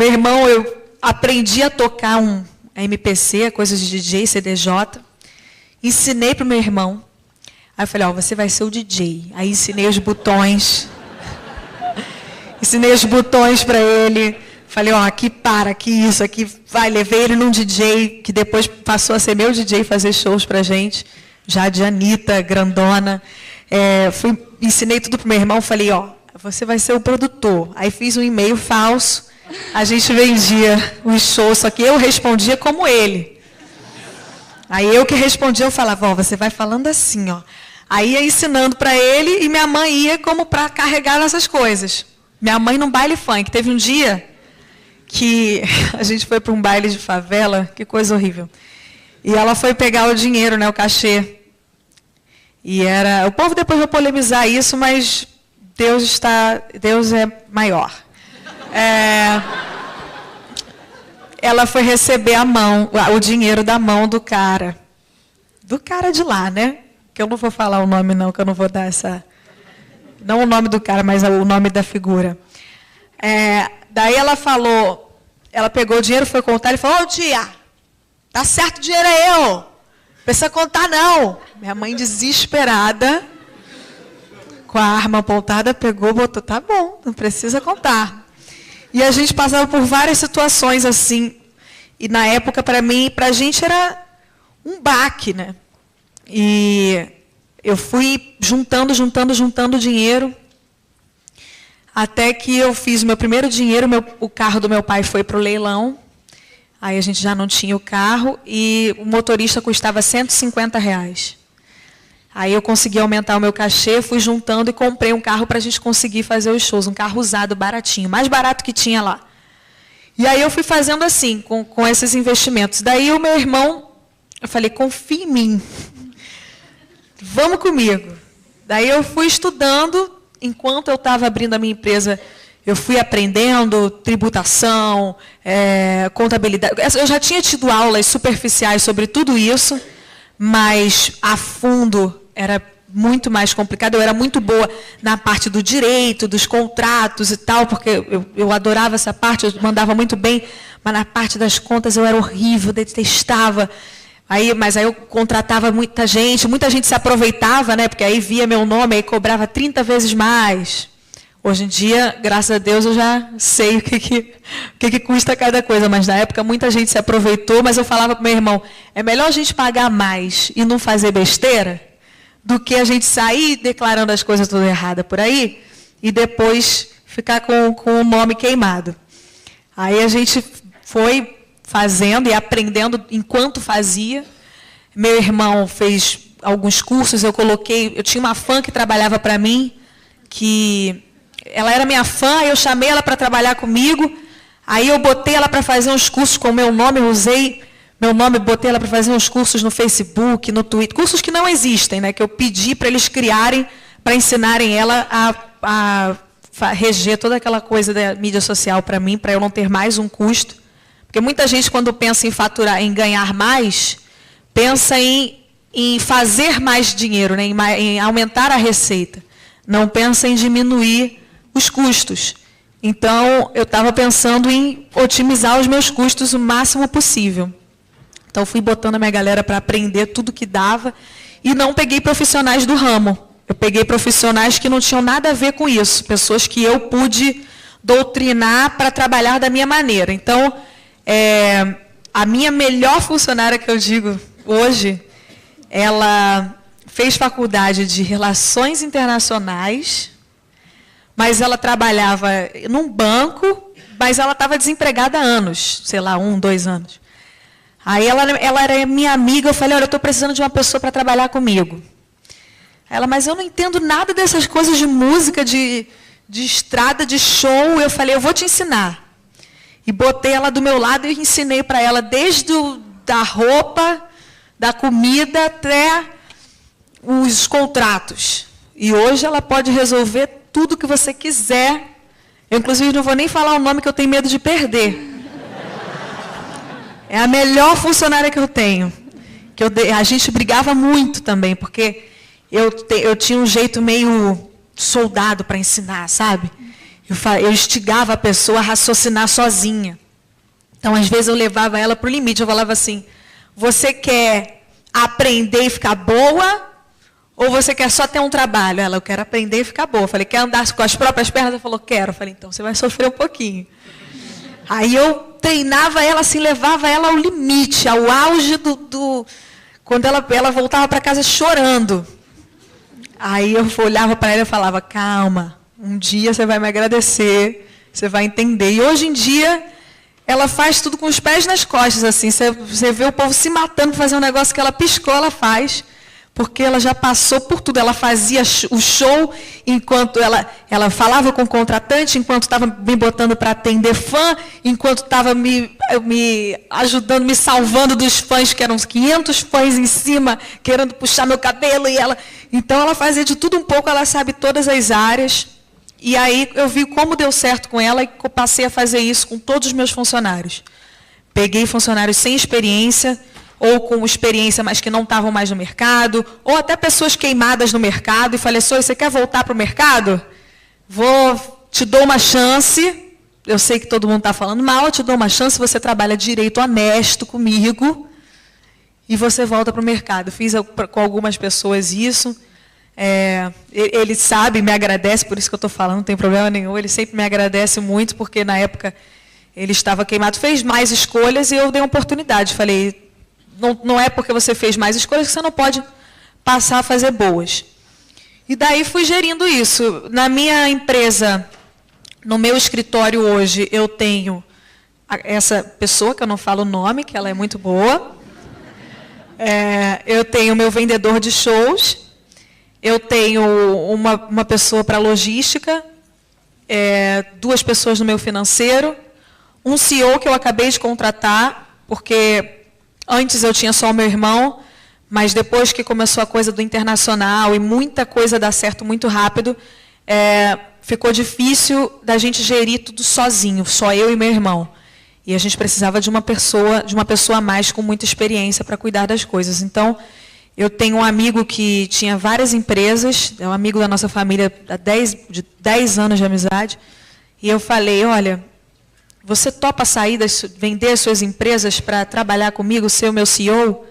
irmão, eu aprendi a tocar um MPC, coisas de DJ, CDJ. Ensinei para o meu irmão. Aí eu falei, você vai ser o DJ. Aí ensinei os botões. Ensinei os botões para ele. Falei, aqui para, aqui isso, aqui vai. Levei ele num DJ, que depois passou a ser meu DJ, fazer shows para gente. Já de Anitta, grandona. Ensinei tudo para o meu irmão, falei, você vai ser o produtor. Aí fiz um e-mail falso, a gente vendia os shows, só que eu respondia como ele. Aí eu que respondia, eu falava, você vai falando assim, Aí ia ensinando para ele e minha mãe ia como para carregar essas coisas. Minha mãe num baile funk. Teve um dia que a gente foi para um baile de favela, que coisa horrível. E ela foi pegar o dinheiro, né, o cachê. E o povo depois vai polemizar isso, mas Deus é maior. Ela foi receber o dinheiro da mão do cara de lá, né? Que eu não vou falar o nome não, que eu não vou dar não o nome do cara, mas o nome da figura. Daí ela pegou o dinheiro, foi contar, e falou, tia, tá certo, o dinheiro é eu. Não precisa contar, não. Minha mãe, desesperada, com a arma apontada, pegou, botou, tá bom, não precisa contar. E a gente passava por várias situações assim. E na época, pra gente, era um baque, né? E eu fui juntando dinheiro, até que eu fiz o meu primeiro dinheiro, o carro do meu pai foi para o leilão. Aí a gente já não tinha o carro e o motorista custava R$150. Aí eu consegui aumentar o meu cachê, fui juntando e comprei um carro para a gente conseguir fazer os shows. Um carro usado, baratinho, mais barato que tinha lá. E aí eu fui fazendo assim, com esses investimentos. Daí o meu irmão, eu falei, confia em mim. Vamos comigo. Daí eu fui estudando, enquanto eu estava abrindo a minha empresa, eu fui aprendendo tributação, contabilidade. Eu já tinha tido aulas superficiais sobre tudo isso, mas a fundo era muito mais complicado. Eu era muito boa na parte do direito, dos contratos e tal, porque eu adorava essa parte, eu mandava muito bem, mas na parte das contas eu era horrível, detestava. Mas aí eu contratava muita gente se aproveitava, né? Porque aí via meu nome, aí cobrava 30 vezes mais. Hoje em dia, graças a Deus, eu já sei o que custa cada coisa, mas na época muita gente se aproveitou, mas eu falava para o meu irmão, é melhor a gente pagar mais e não fazer besteira, do que a gente sair declarando as coisas tudo errada por aí, e depois ficar com o nome queimado. Aí a gente foi fazendo e aprendendo enquanto fazia. Meu irmão fez alguns cursos, eu tinha uma fã que trabalhava para mim, que ela era minha fã, eu chamei ela para trabalhar comigo, aí eu botei ela para fazer uns cursos com o meu nome, eu usei meu nome, botei ela para fazer uns cursos no Facebook, no Twitter, cursos que não existem, né, que eu pedi para eles criarem, para ensinarem ela a reger toda aquela coisa da mídia social para mim, para eu não ter mais um custo. Porque muita gente, quando pensa em faturar, em ganhar mais, pensa em fazer mais dinheiro, né, em aumentar a receita. Não pensa em diminuir os custos. Então, eu estava pensando em otimizar os meus custos o máximo possível. Então, fui botando a minha galera para aprender tudo que dava e não peguei profissionais do ramo. Eu peguei profissionais que não tinham nada a ver com isso, pessoas que eu pude doutrinar para trabalhar da minha maneira. Então, a minha melhor funcionária, que eu digo hoje, ela fez faculdade de Relações Internacionais, mas ela trabalhava num banco, mas ela estava desempregada há anos, sei lá, 1, 2 anos. Aí ela era minha amiga, eu falei, olha, eu estou precisando de uma pessoa para trabalhar comigo. Ela, mas eu não entendo nada dessas coisas de música, de estrada, de show. Eu falei, eu vou te ensinar. E botei ela do meu lado e ensinei para ela desde da roupa, da comida, até os contratos. E hoje ela pode resolver tudo que você quiser. Eu, inclusive, não vou nem falar o nome que eu tenho medo de perder. É a melhor funcionária que eu tenho. A gente brigava muito também, porque eu tinha um jeito meio soldado para ensinar, sabe? Eu instigava a pessoa a raciocinar sozinha. Então, às vezes, eu levava ela para o limite. Eu falava assim, você quer aprender e ficar boa? Ou você quer só ter um trabalho? Ela, eu quero aprender e ficar boa. Eu falei, quer andar com as próprias pernas? Ela falou, quero. Eu falei, então, você vai sofrer um pouquinho. Aí eu treinava ela, assim, levava ela ao limite, ao auge quando ela voltava para casa chorando. Aí eu olhava para ela e falava, calma, um dia você vai me agradecer, você vai entender. E hoje em dia, ela faz tudo com os pés nas costas, assim. Você vê o povo se matando para fazer um negócio que ela piscou, ela faz. Porque ela já passou por tudo. Ela fazia o show enquanto ela falava com o contratante, enquanto estava me botando para atender fã, enquanto estava me ajudando, me salvando dos fãs, que eram uns 500 fãs em cima, querendo puxar meu cabelo. Então, ela fazia de tudo um pouco, ela sabe todas as áreas. E aí, eu vi como deu certo com ela e passei a fazer isso com todos os meus funcionários. Peguei funcionários sem experiência, ou com experiência, mas que não estavam mais no mercado, ou até pessoas queimadas no mercado, e falei, você quer voltar para o mercado? Te dou uma chance, eu sei que todo mundo está falando mal, eu te dou uma chance, você trabalha direito, honesto comigo, e você volta para o mercado. Fiz com algumas pessoas isso, ele sabe, me agradece, por isso que eu estou falando, não tem problema nenhum, ele sempre me agradece muito, porque na época ele estava queimado, fez mais escolhas, e eu dei uma oportunidade, falei, não é porque você fez mais escolhas que você não pode passar a fazer boas. E daí fui gerindo isso. Na minha empresa, no meu escritório hoje, eu tenho essa pessoa, que eu não falo o nome, que ela é muito boa. Eu tenho o meu vendedor de shows. Eu tenho uma pessoa para logística. 2 pessoas no meu financeiro. Um CEO que eu acabei de contratar, porque antes eu tinha só o meu irmão, mas depois que começou a coisa do internacional e muita coisa dá certo muito rápido, ficou difícil da gente gerir tudo sozinho, só eu e meu irmão. E a gente precisava de uma pessoa a mais com muita experiência para cuidar das coisas. Então, Eu tenho um amigo que tinha várias empresas, é um amigo da nossa família de 10 anos de amizade, e eu falei, olha, você topa sair, vender as suas empresas para trabalhar comigo, ser o meu CEO?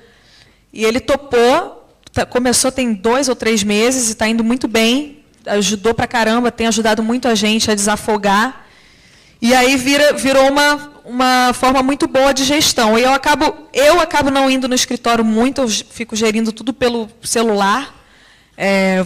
E ele topou, começou tem 2 ou 3 meses e está indo muito bem, ajudou pra caramba, tem ajudado muito a gente a desafogar. E aí virou uma forma muito boa de gestão. E eu acabo não indo no escritório muito, eu fico gerindo tudo pelo celular.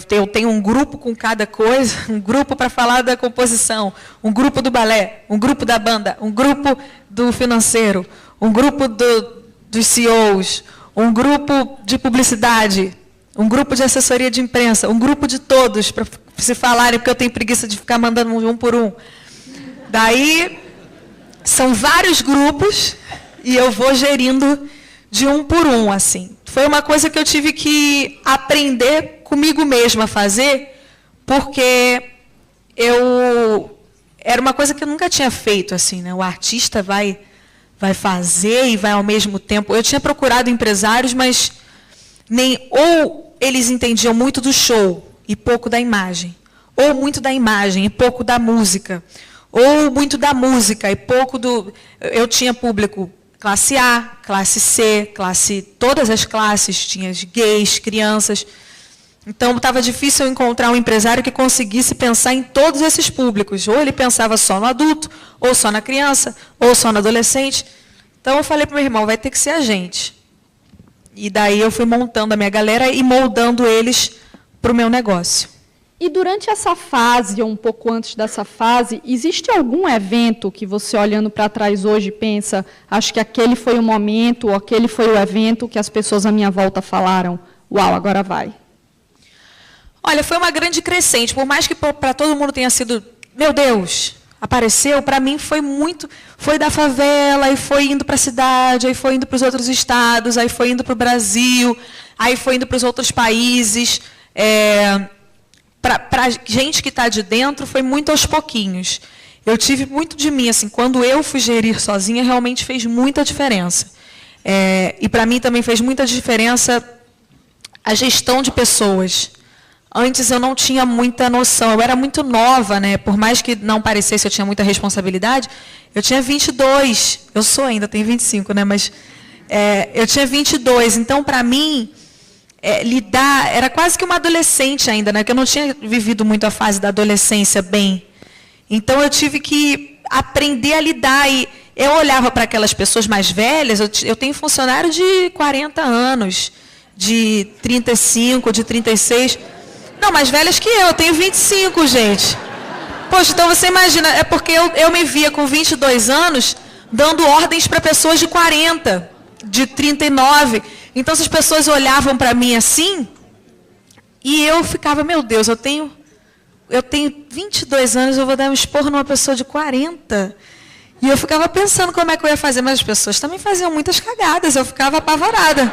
Eu tenho um grupo com cada coisa, um grupo para falar da composição, um grupo do balé, um grupo da banda, um grupo do financeiro, um grupo dos CEOs, um grupo de publicidade, um grupo de assessoria de imprensa, um grupo de todos, para se falarem, porque eu tenho preguiça de ficar mandando um por um. Daí, são vários grupos e eu vou gerindo de um por um, assim. Foi uma coisa que eu tive que aprender comigo mesma a fazer, porque era uma coisa que eu nunca tinha feito, assim, né? O artista vai fazer e vai ao mesmo tempo. Eu tinha procurado empresários, mas ou eles entendiam muito do show e pouco da imagem, ou muito da imagem e pouco da música, ou muito da música e pouco do... Eu tinha público classe A, classe C, todas as classes, tinha gays, crianças. Então, estava difícil eu encontrar um empresário que conseguisse pensar em todos esses públicos. Ou ele pensava só no adulto, ou só na criança, ou só no adolescente. Então, eu falei para o meu irmão, vai ter que ser a gente. E daí eu fui montando a minha galera e moldando eles para o meu negócio. E durante essa fase, ou um pouco antes dessa fase, existe algum evento que você, olhando para trás hoje, pensa, acho que aquele foi o momento, ou aquele foi o evento que as pessoas à minha volta falaram, uau, agora vai? Olha, foi uma grande crescente, por mais que para todo mundo tenha sido, meu Deus, apareceu, para mim foi da favela, aí foi indo para a cidade, aí foi indo para os outros estados, aí foi indo para o Brasil, aí foi indo para os outros países. Para gente que está de dentro, foi muito aos pouquinhos. Eu tive muito de mim, assim, quando eu fui gerir sozinha, realmente fez muita diferença. E para mim também fez muita diferença a gestão de pessoas. Antes eu não tinha muita noção, eu era muito nova, né? Por mais que não parecesse eu tinha muita responsabilidade, eu tinha 22, eu sou ainda, tenho 25, né? Mas eu tinha 22, então para mim... lidar, era quase que uma adolescente ainda, né? Que eu não tinha vivido muito a fase da adolescência bem. Então eu tive que aprender a lidar e eu olhava para aquelas pessoas mais velhas, eu tenho funcionário de 40 anos, de 35, de 36, não, mais velhas que eu tenho 25, gente. Poxa, então você imagina, é porque eu me via com 22 anos dando ordens para pessoas de 40, de 39. Então, as pessoas olhavam para mim assim, e eu ficava, meu Deus, eu tenho 22 anos, eu vou dar um esporro numa pessoa de 40. E eu ficava pensando como é que eu ia fazer, mas as pessoas também faziam muitas cagadas, eu ficava apavorada.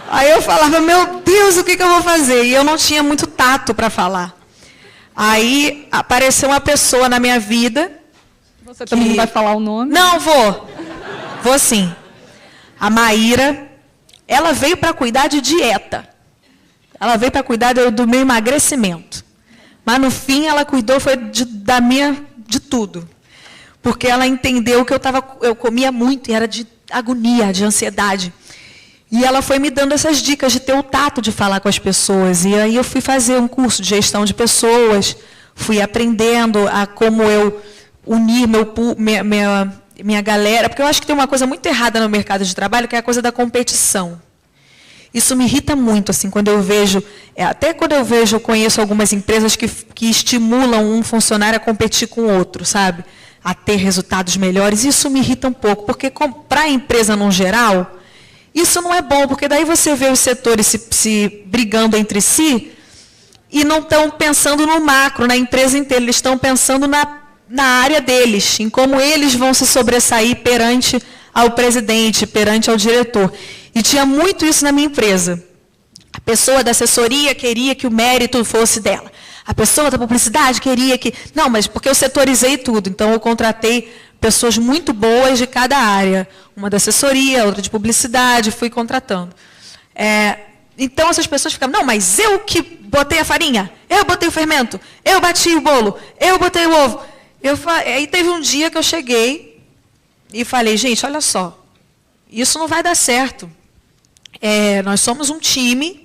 Aí eu falava, meu Deus, o que eu vou fazer? E eu não tinha muito tato para falar. Aí apareceu uma pessoa na minha vida. Você também não vai falar o nome? Não, vou sim. A Maíra, ela veio para cuidar de dieta. Ela veio para cuidar do meu emagrecimento. Mas, no fim, ela cuidou foi de tudo. Porque ela entendeu que eu comia muito e era de agonia, de ansiedade. E ela foi me dando essas dicas de ter o tato de falar com as pessoas. E aí eu fui fazer um curso de gestão de pessoas, fui aprendendo a como eu unir minha galera, porque eu acho que tem uma coisa muito errada no mercado de trabalho, que é a coisa da competição. Isso me irrita muito, assim, quando eu vejo, eu conheço algumas empresas que estimulam um funcionário a competir com o outro, sabe? A ter resultados melhores. Isso me irrita um pouco, porque para a empresa no geral, isso não é bom, porque daí você vê os setores se brigando entre si e não estão pensando no macro, na empresa inteira, eles estão pensando na área deles, em como eles vão se sobressair perante ao presidente, perante ao diretor. E tinha muito isso na minha empresa. A pessoa da assessoria queria que o mérito fosse dela. A pessoa da publicidade queria que... Não, mas porque eu setorizei tudo, então eu contratei pessoas muito boas de cada área. Uma da assessoria, outra de publicidade, fui contratando. Então essas pessoas ficavam, não, mas eu que botei a farinha, eu botei o fermento, eu bati o bolo, eu botei o ovo. Aí teve um dia que eu cheguei e falei, gente, olha só, isso não vai dar certo. Nós somos um time.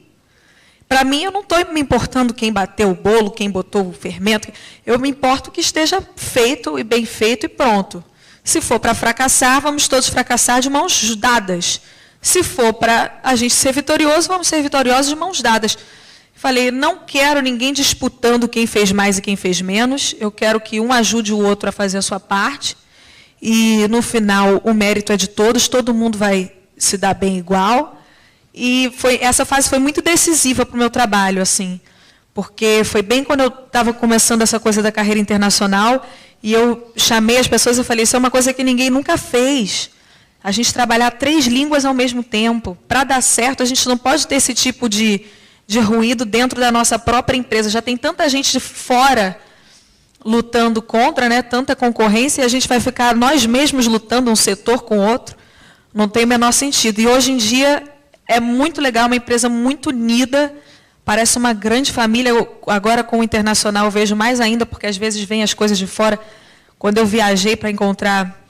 Para mim, eu não estou me importando quem bateu o bolo, quem botou o fermento. Eu me importo que esteja feito e bem feito e pronto. Se for para fracassar, vamos todos fracassar de mãos dadas. Se for para a gente ser vitorioso, vamos ser vitoriosos de mãos dadas. Falei, não quero ninguém disputando quem fez mais e quem fez menos. Eu quero que um ajude o outro a fazer a sua parte. E, no final, o mérito é de todos, todo mundo vai se dar bem igual. E essa fase foi muito decisiva para o meu trabalho, assim, porque foi bem quando eu estava começando essa coisa da carreira internacional, e eu chamei as pessoas e falei, isso é uma coisa que ninguém nunca fez. A gente trabalhar 3 línguas ao mesmo tempo. Para dar certo, a gente não pode ter esse tipo de ruído dentro da nossa própria empresa. Já tem tanta gente de fora lutando contra, né, tanta concorrência, e a gente vai ficar nós mesmos lutando um setor com o outro. Não tem o menor sentido. E hoje em dia é muito legal, uma empresa muito unida, parece uma grande família. Agora com o internacional eu vejo mais ainda, porque às vezes vêm as coisas de fora. Quando eu viajei para encontrar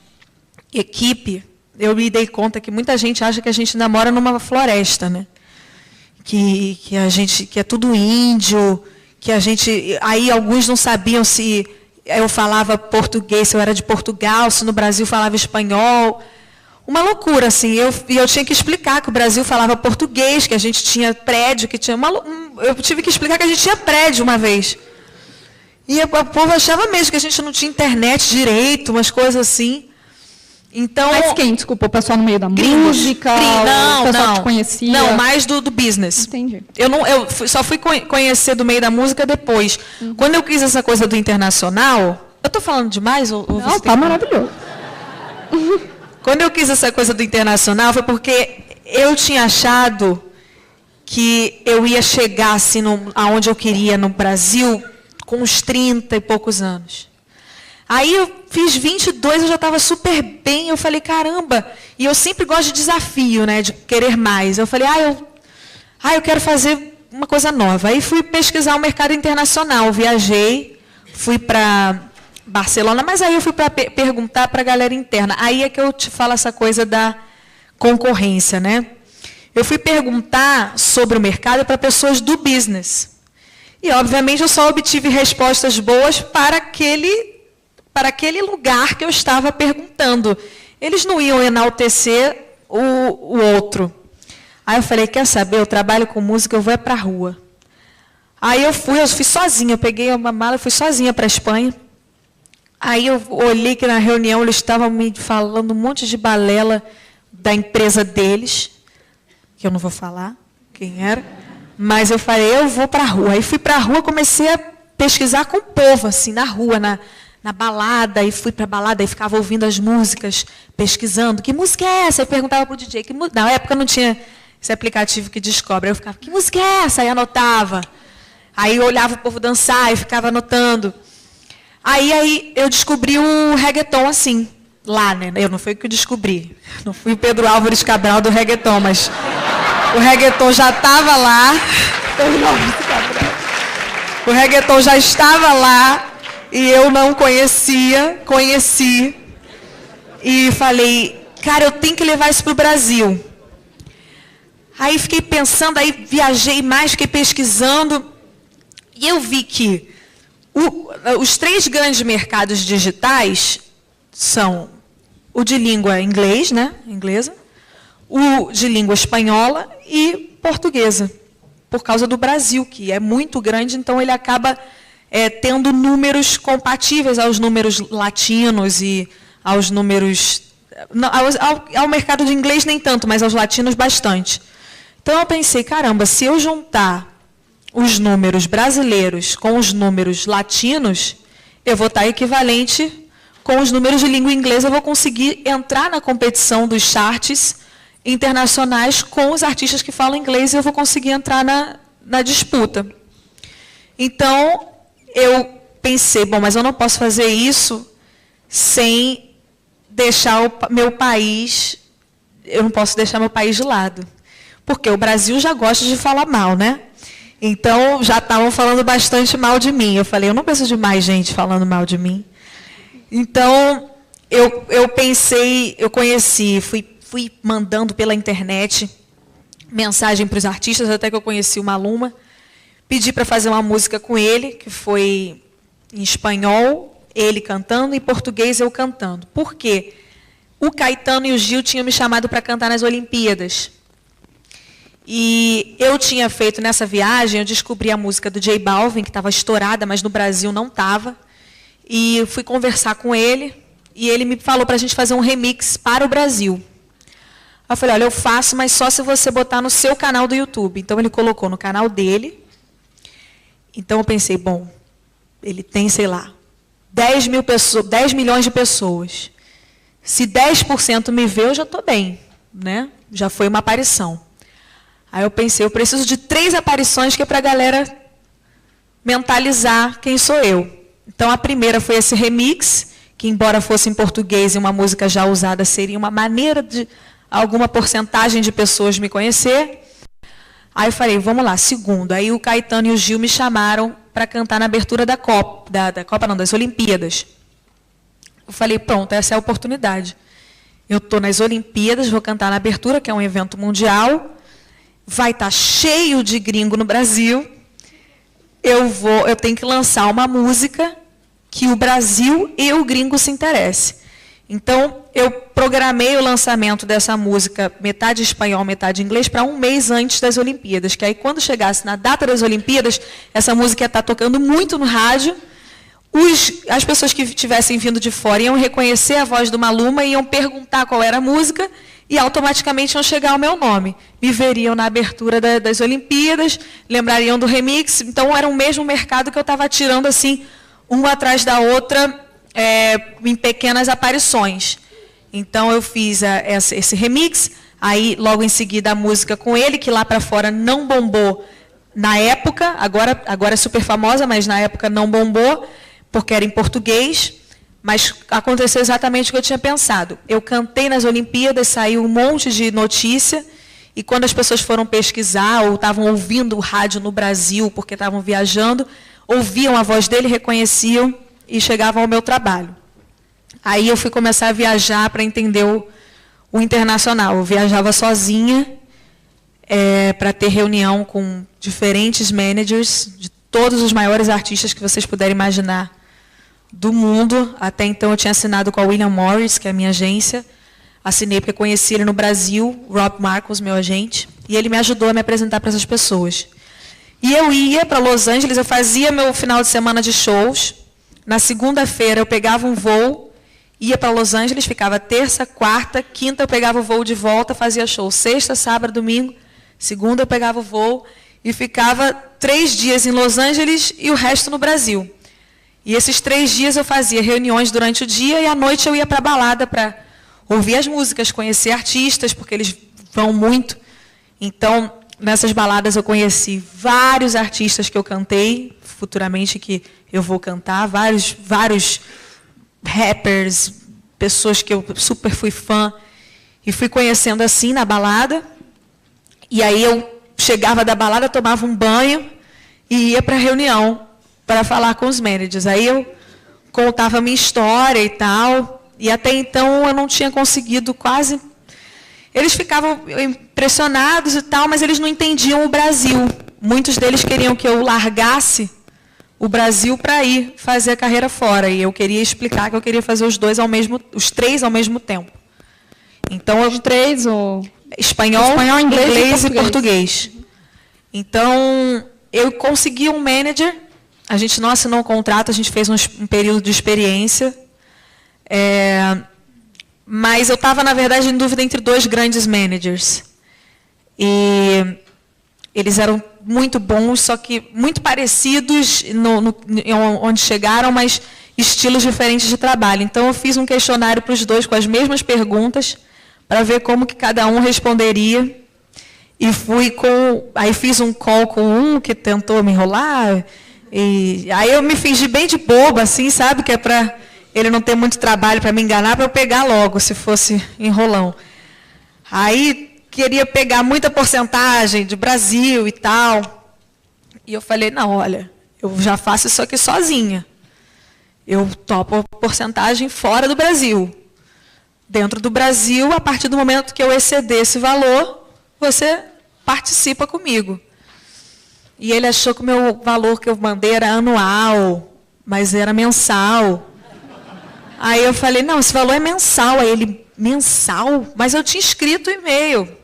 equipe, eu me dei conta que muita gente acha que a gente ainda mora numa floresta, né? Que é tudo índio, que a gente... Aí alguns não sabiam se eu falava português, se eu era de Portugal, se no Brasil falava espanhol. Uma loucura, assim. E eu tinha que explicar que o Brasil falava português, que a gente tinha prédio, que tinha... Eu tive que explicar que a gente tinha prédio uma vez. E o povo achava mesmo que a gente não tinha internet direito, umas coisas assim. Então, Mas quem? Desculpa, o pessoal no meio da música? Não, o pessoal não. que te conhecia? Não, mais do business. Entendi. Só fui conhecer do meio da música depois. Quando eu quis essa coisa do internacional... Eu estou falando demais? Ou Não, está maravilhoso. Quando eu quis essa coisa do internacional, foi porque eu tinha achado que eu ia chegar assim, aonde eu queria no Brasil com uns 30 e poucos anos. Aí eu fiz 22, eu já estava super bem, eu falei, caramba, e eu sempre gosto de desafio, né, de querer mais. Eu falei, eu quero fazer uma coisa nova. Aí fui pesquisar o mercado internacional, viajei, fui para Barcelona, mas aí eu fui para perguntar para a galera interna. Aí é que eu te falo essa coisa da concorrência, né? Eu fui perguntar sobre o mercado para pessoas do business. E, obviamente, eu só obtive respostas boas para aquele lugar que eu estava perguntando. Eles não iam enaltecer o outro. Aí eu falei, quer saber, eu trabalho com música, eu vou para a rua. Aí eu fui sozinha, eu peguei uma mala e fui sozinha para a Espanha. Aí eu olhei que na reunião eles estavam me falando um monte de balela da empresa deles, que eu não vou falar quem era, mas eu falei, eu vou para a rua. Aí fui para a rua, comecei a pesquisar com o povo, assim, na rua, na balada, e fui para a balada e ficava ouvindo as músicas, pesquisando, que música é essa? Eu perguntava para o DJ, na época não tinha esse aplicativo que descobre, aí eu ficava, que música é essa? Aí anotava. Aí eu olhava o povo dançar e ficava anotando. Aí eu descobri o reggaeton assim, lá, né? Eu não fui o que eu descobri. Não fui o Pedro Álvares Cabral do reggaeton, mas o reggaeton já estava lá. O reggaeton já estava lá e eu não conhecia, conheci. E falei, cara, eu tenho que levar isso para o Brasil. Aí fiquei pensando, aí viajei mais, fiquei pesquisando. E eu vi que os 3 grandes mercados digitais são o de língua inglês, né, inglesa, o de língua espanhola e portuguesa, por causa do Brasil, que é muito grande, então ele acaba tendo números compatíveis aos números latinos e aos números... Ao mercado de inglês nem tanto, mas aos latinos bastante. Então eu pensei, caramba, se eu juntar os números brasileiros com os números latinos, eu vou estar equivalente com os números de língua inglesa, eu vou conseguir entrar na competição dos charts internacionais com os artistas que falam inglês e eu vou conseguir entrar na disputa. Então, eu pensei, bom, mas eu não posso fazer isso sem deixar meu país, eu não posso deixar meu país de lado. porque o Brasil já gosta de falar mal, né? Então, já estavam falando bastante mal de mim. Eu falei, eu não preciso de mais gente falando mal de mim. Então, eu pensei, eu conheci, fui mandando pela internet mensagem para os artistas, até que eu conheci o Maluma. Pedi para fazer uma música com ele, que foi em espanhol, ele cantando, e em português eu cantando. Por quê? O Caetano e o Gil tinham me chamado para cantar nas Olimpíadas. E eu tinha feito nessa viagem, eu descobri a música do J Balvin, que estava estourada, mas no Brasil não estava. E eu fui conversar com ele, e ele me falou para a gente fazer um remix para o Brasil. Eu falei, olha, eu faço, mas só se você botar no seu canal do YouTube. Então, ele colocou no canal dele. Então, eu pensei, bom, ele tem, sei lá, 10 milhões de pessoas. Se 10% me vê, eu já estou bem, né? Já foi uma aparição. Aí eu pensei, eu preciso de 3 aparições que é para a galera mentalizar quem sou eu. Então, a primeira foi esse remix, que embora fosse em português e uma música já usada, seria uma maneira de alguma porcentagem de pessoas me conhecer. Aí eu falei, vamos lá, segundo. Aí o Caetano e o Gil me chamaram para cantar na abertura da Copa, das Olimpíadas. Eu falei, pronto, essa é a oportunidade. Eu estou nas Olimpíadas, vou cantar na abertura, que é um evento mundial, vai estar cheio de gringo no Brasil, eu tenho que lançar uma música que o Brasil e o gringo se interessem. Então, eu programei o lançamento dessa música, metade espanhol, metade inglês, para um mês antes das Olimpíadas, que aí, quando chegasse na data das Olimpíadas, essa música ia estar tocando muito no rádio, as pessoas que tivessem vindo de fora iam reconhecer a voz do Maluma, iam perguntar qual era a música, e automaticamente iam chegar ao meu nome. Me veriam na abertura das Olimpíadas, lembrariam do remix, então era o mesmo mercado que eu estava tirando assim, uma atrás da outra, em pequenas aparições. Então, eu fiz esse remix, aí, logo em seguida, a música com ele, que lá para fora não bombou na época, agora é super famosa, mas na época não bombou, porque era em português, mas aconteceu exatamente o que eu tinha pensado. Eu cantei nas Olimpíadas, saiu um monte de notícia, e quando as pessoas foram pesquisar, ou estavam ouvindo o rádio no Brasil, porque estavam viajando, ouviam a voz dele, reconheciam, e chegavam ao meu trabalho. Aí eu fui começar a viajar para entender o internacional. Eu viajava sozinha para ter reunião com diferentes managers de todos os maiores artistas que vocês puderem imaginar do mundo. Até então eu tinha assinado com a William Morris, que é a minha agência. Assinei porque conheci ele no Brasil, Rob Marcos, meu agente, e ele me ajudou a me apresentar para essas pessoas. E eu ia para Los Angeles, eu fazia meu final de semana de shows. Na segunda-feira eu pegava um voo, ia para Los Angeles, ficava terça, quarta, quinta eu pegava o voo de volta, fazia show sexta, sábado, domingo, segunda eu pegava o voo e ficava 3 dias em Los Angeles e o resto no Brasil. E esses 3 dias eu fazia reuniões durante o dia e à noite eu ia para a balada para ouvir as músicas, conhecer artistas, porque eles vão muito. Então, nessas baladas eu conheci vários artistas que eu cantei, futuramente que eu vou cantar, vários rappers, pessoas que eu super fui fã, e fui conhecendo assim na balada. E aí eu chegava da balada, tomava um banho e ia para a reunião para falar com os managers. Aí eu contava a minha história e tal, e até então eu não tinha conseguido quase... Eles ficavam impressionados e tal, mas eles não entendiam o Brasil. Muitos deles queriam que eu largasse o Brasil para ir fazer a carreira fora. E eu queria explicar que eu queria fazer os 3 ao mesmo tempo. Então, os 3, espanhol, inglês e português. Então, eu consegui um manager. A gente não assinou um contrato, a gente fez um período de experiência. Mas eu estava, na verdade, em dúvida entre 2 grandes managers. E eles eram muito bons, só que muito parecidos onde chegaram, mas estilos diferentes de trabalho. Então, eu fiz um questionário para os 2 com as mesmas perguntas, para ver como que cada um responderia. E aí fiz um call com um que tentou me enrolar. E aí eu me fingi bem de boba, assim, sabe? Que é para ele não ter muito trabalho para me enganar, para eu pegar logo, se fosse enrolão. Aí queria pegar muita porcentagem de Brasil e tal. E eu falei, não, olha, eu já faço isso aqui sozinha. Eu topo a porcentagem fora do Brasil. Dentro do Brasil, a partir do momento que eu exceder esse valor, você participa comigo. E ele achou que o meu valor que eu mandei era anual, mas era mensal. Aí eu falei, não, esse valor é mensal. Aí ele, mensal? Mas eu tinha escrito o e-mail.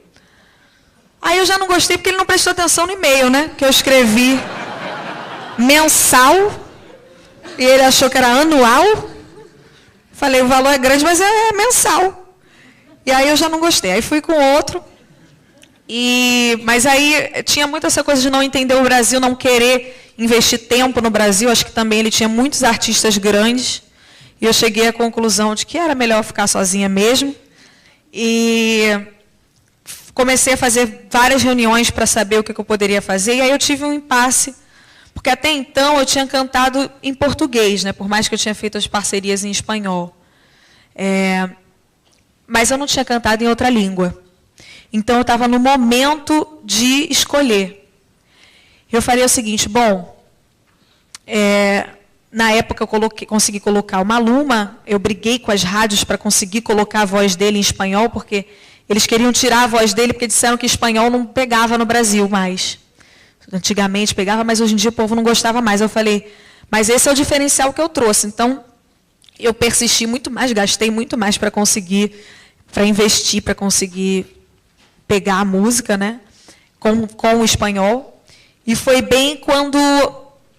Aí eu já não gostei porque ele não prestou atenção no e-mail, né? Que eu escrevi mensal e ele achou que era anual. Falei, o valor é grande, mas é mensal. E aí eu já não gostei. Aí fui com outro. Mas aí tinha muito essa coisa de não entender o Brasil, não querer investir tempo no Brasil. Acho que também ele tinha muitos artistas grandes. E eu cheguei à conclusão de que era melhor ficar sozinha mesmo. E comecei a fazer várias reuniões para saber o que eu poderia fazer. E aí eu tive um impasse. Porque até então eu tinha cantado em português, né? Por mais que eu tinha feito as parcerias em espanhol. Mas eu não tinha cantado em outra língua. Então eu estava no momento de escolher. Eu falei o seguinte, bom, na época eu consegui colocar o Maluma, eu briguei com as rádios para conseguir colocar a voz dele em espanhol, porque eles queriam tirar a voz dele porque disseram que espanhol não pegava no Brasil mais. Antigamente pegava, mas hoje em dia o povo não gostava mais. Eu falei, mas esse é o diferencial que eu trouxe. Então, eu persisti muito mais, gastei muito mais para investir, para conseguir pegar a música, né, com o espanhol. E foi bem quando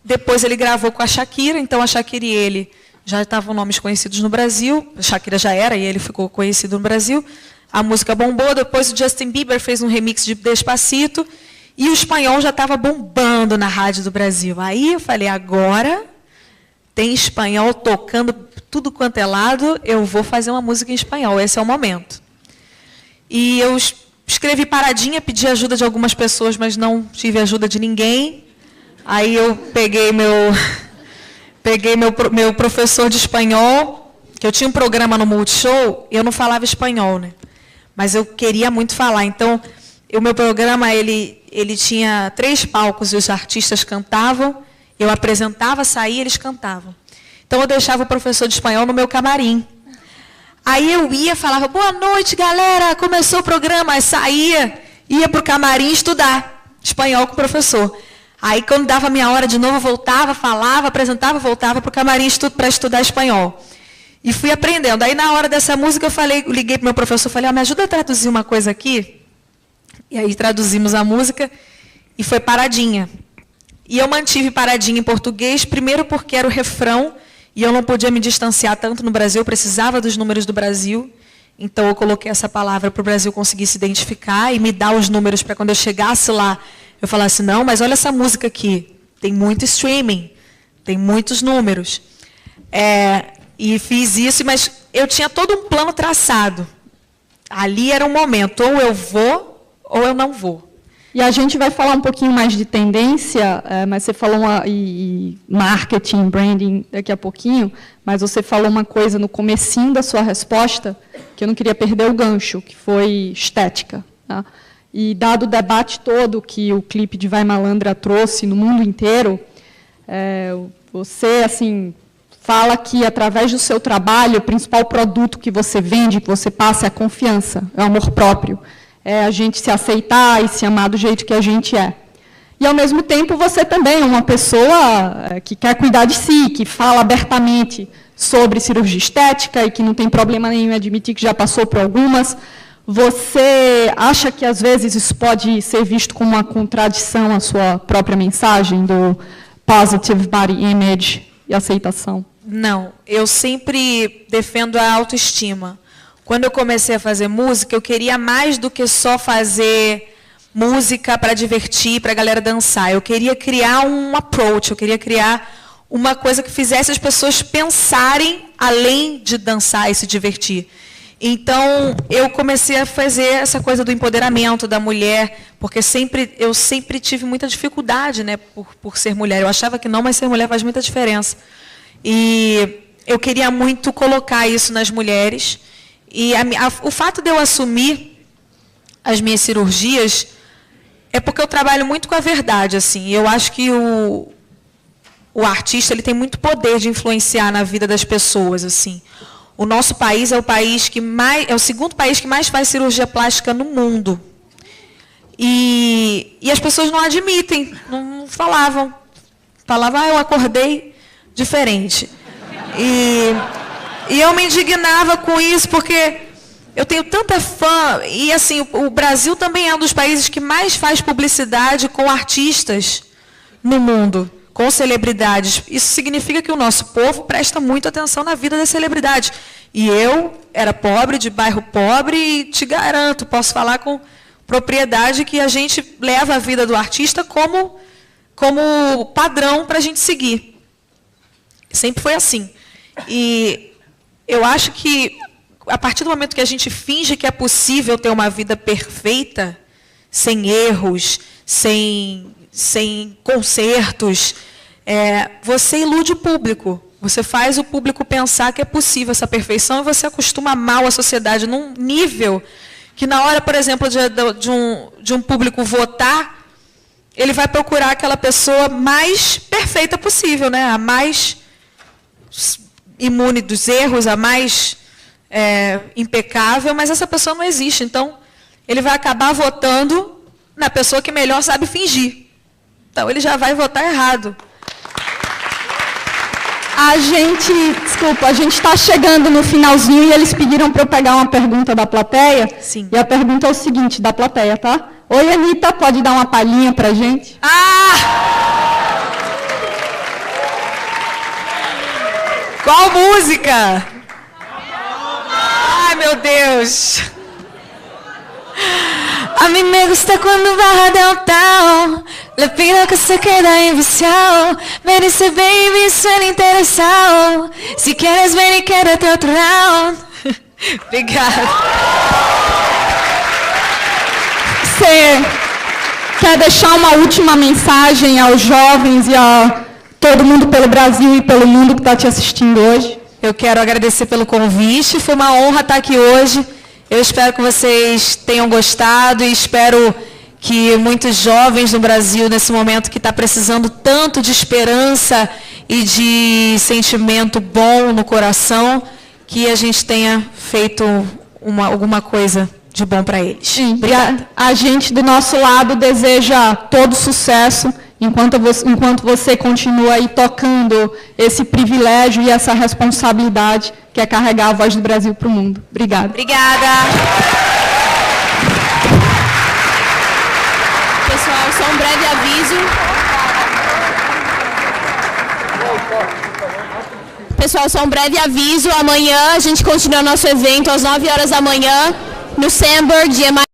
depois ele gravou com a Shakira. Então, a Shakira e ele já estavam nomes conhecidos no Brasil. A Shakira já era e ele ficou conhecido no Brasil. A música bombou. Depois o Justin Bieber fez um remix de Despacito. E o espanhol já estava bombando na rádio do Brasil. Aí eu falei, agora tem espanhol tocando tudo quanto é lado, eu vou fazer uma música em espanhol, esse é o momento. E eu escrevi paradinha, pedi ajuda de algumas pessoas, mas não tive ajuda de ninguém. Aí eu peguei meu professor de espanhol, que eu tinha um programa no Multishow, e eu não falava espanhol, né? Mas eu queria muito falar, então o meu programa ele tinha 3 palcos e os artistas cantavam, eu apresentava, saía, eles cantavam. Então eu deixava o professor de espanhol no meu camarim. Aí eu ia, falava, boa noite, galera, começou o programa, aí saía, ia para o camarim estudar espanhol com o professor. Aí quando dava a minha hora de novo, eu voltava, falava, apresentava, voltava para o camarim para estudar espanhol. E fui aprendendo. Aí na hora dessa música eu liguei para o meu professor, falei, me ajuda a traduzir uma coisa aqui? E aí traduzimos a música e foi Paradinha. E eu mantive Paradinha em português, primeiro porque era o refrão, e eu não podia me distanciar tanto no Brasil, eu precisava dos números do Brasil. Então eu coloquei essa palavra para o Brasil conseguir se identificar e me dar os números para quando eu chegasse lá, eu falasse, não, mas olha essa música aqui, tem muito streaming, tem muitos números. E fiz isso, mas eu tinha todo um plano traçado. Ali era um momento, ou eu vou, ou eu não vou. E a gente vai falar um pouquinho mais de tendência, mas você falou marketing, branding daqui a pouquinho, mas você falou uma coisa no comecinho da sua resposta, que eu não queria perder o gancho, que foi estética. Tá? E dado o debate todo que o clipe de Vai Malandra trouxe no mundo inteiro, você assim fala que, através do seu trabalho, o principal produto que você vende, que você passa, é a confiança, é o amor próprio. É a gente se aceitar e se amar do jeito que a gente é. E, ao mesmo tempo, você também é uma pessoa que quer cuidar de si, que fala abertamente sobre cirurgia estética e que não tem problema nenhum em admitir que já passou por algumas. Você acha que, às vezes, isso pode ser visto como uma contradição à sua própria mensagem do positive body image e aceitação? Não, eu sempre defendo a autoestima. Quando eu comecei a fazer música, eu queria mais do que só fazer música para divertir, para a galera dançar. Eu queria criar um approach, eu queria criar uma coisa que fizesse as pessoas pensarem além de dançar e se divertir. Então, eu comecei a fazer essa coisa do empoderamento da mulher, porque eu sempre tive muita dificuldade, né, por ser mulher. Eu achava que não, mas ser mulher faz muita diferença. E eu queria muito colocar isso nas mulheres. E o fato de eu assumir as minhas cirurgias é porque eu trabalho muito com a verdade, assim. Eu acho que o artista ele tem muito poder de influenciar na vida das pessoas, assim. O nosso país é o segundo país que mais faz cirurgia plástica no mundo. E as pessoas não admitem, não falavam. Falavam, eu acordei diferente. E eu me indignava com isso, porque eu tenho tanta fã. E assim, o Brasil também é um dos países que mais faz publicidade com artistas no mundo, com celebridades. Isso significa que o nosso povo presta muita atenção na vida das celebridades. E eu era pobre, de bairro pobre, e te garanto, posso falar com propriedade que a gente leva a vida do artista como padrão para a gente seguir. Sempre foi assim. E eu acho que, a partir do momento que a gente finge que é possível ter uma vida perfeita, sem erros, sem consertos, você ilude o público. Você faz o público pensar que é possível essa perfeição e você acostuma mal a sociedade num nível que, na hora, por exemplo, de um público votar, ele vai procurar aquela pessoa mais perfeita possível, né? A mais imune dos erros, a mais impecável, mas essa pessoa não existe. Então, ele vai acabar votando na pessoa que melhor sabe fingir. Então, ele já vai votar errado. A gente está chegando no finalzinho e eles pediram para eu pegar uma pergunta da plateia. Sim. E a pergunta é o seguinte, da plateia, tá? Oi, Anitta, pode dar uma palhinha para a gente? Qual música? Ai, meu Deus. A mí me gusta cuando baja downtown. Le pido que se quede enviciado. Me dice, baby, suena interesado. Si quieres ven y quédate otro round. Obrigada. Você quer deixar uma última mensagem aos jovens e a todo mundo pelo Brasil e pelo mundo que está te assistindo hoje? Eu quero agradecer pelo convite. Foi uma honra estar aqui hoje. Eu espero que vocês tenham gostado e espero que muitos jovens no Brasil, nesse momento que está precisando tanto de esperança e de sentimento bom no coração, que a gente tenha feito alguma coisa de bom para eles. Sim, Obrigada. a gente, do nosso lado, deseja todo sucesso enquanto você continua aí tocando esse privilégio e essa responsabilidade que é carregar a voz do Brasil para o mundo. Obrigada. Obrigada. Pessoal, só um breve aviso. Pessoal, só um breve aviso. Amanhã a gente continua nosso evento às 9 horas da manhã no Sandburg, dia mais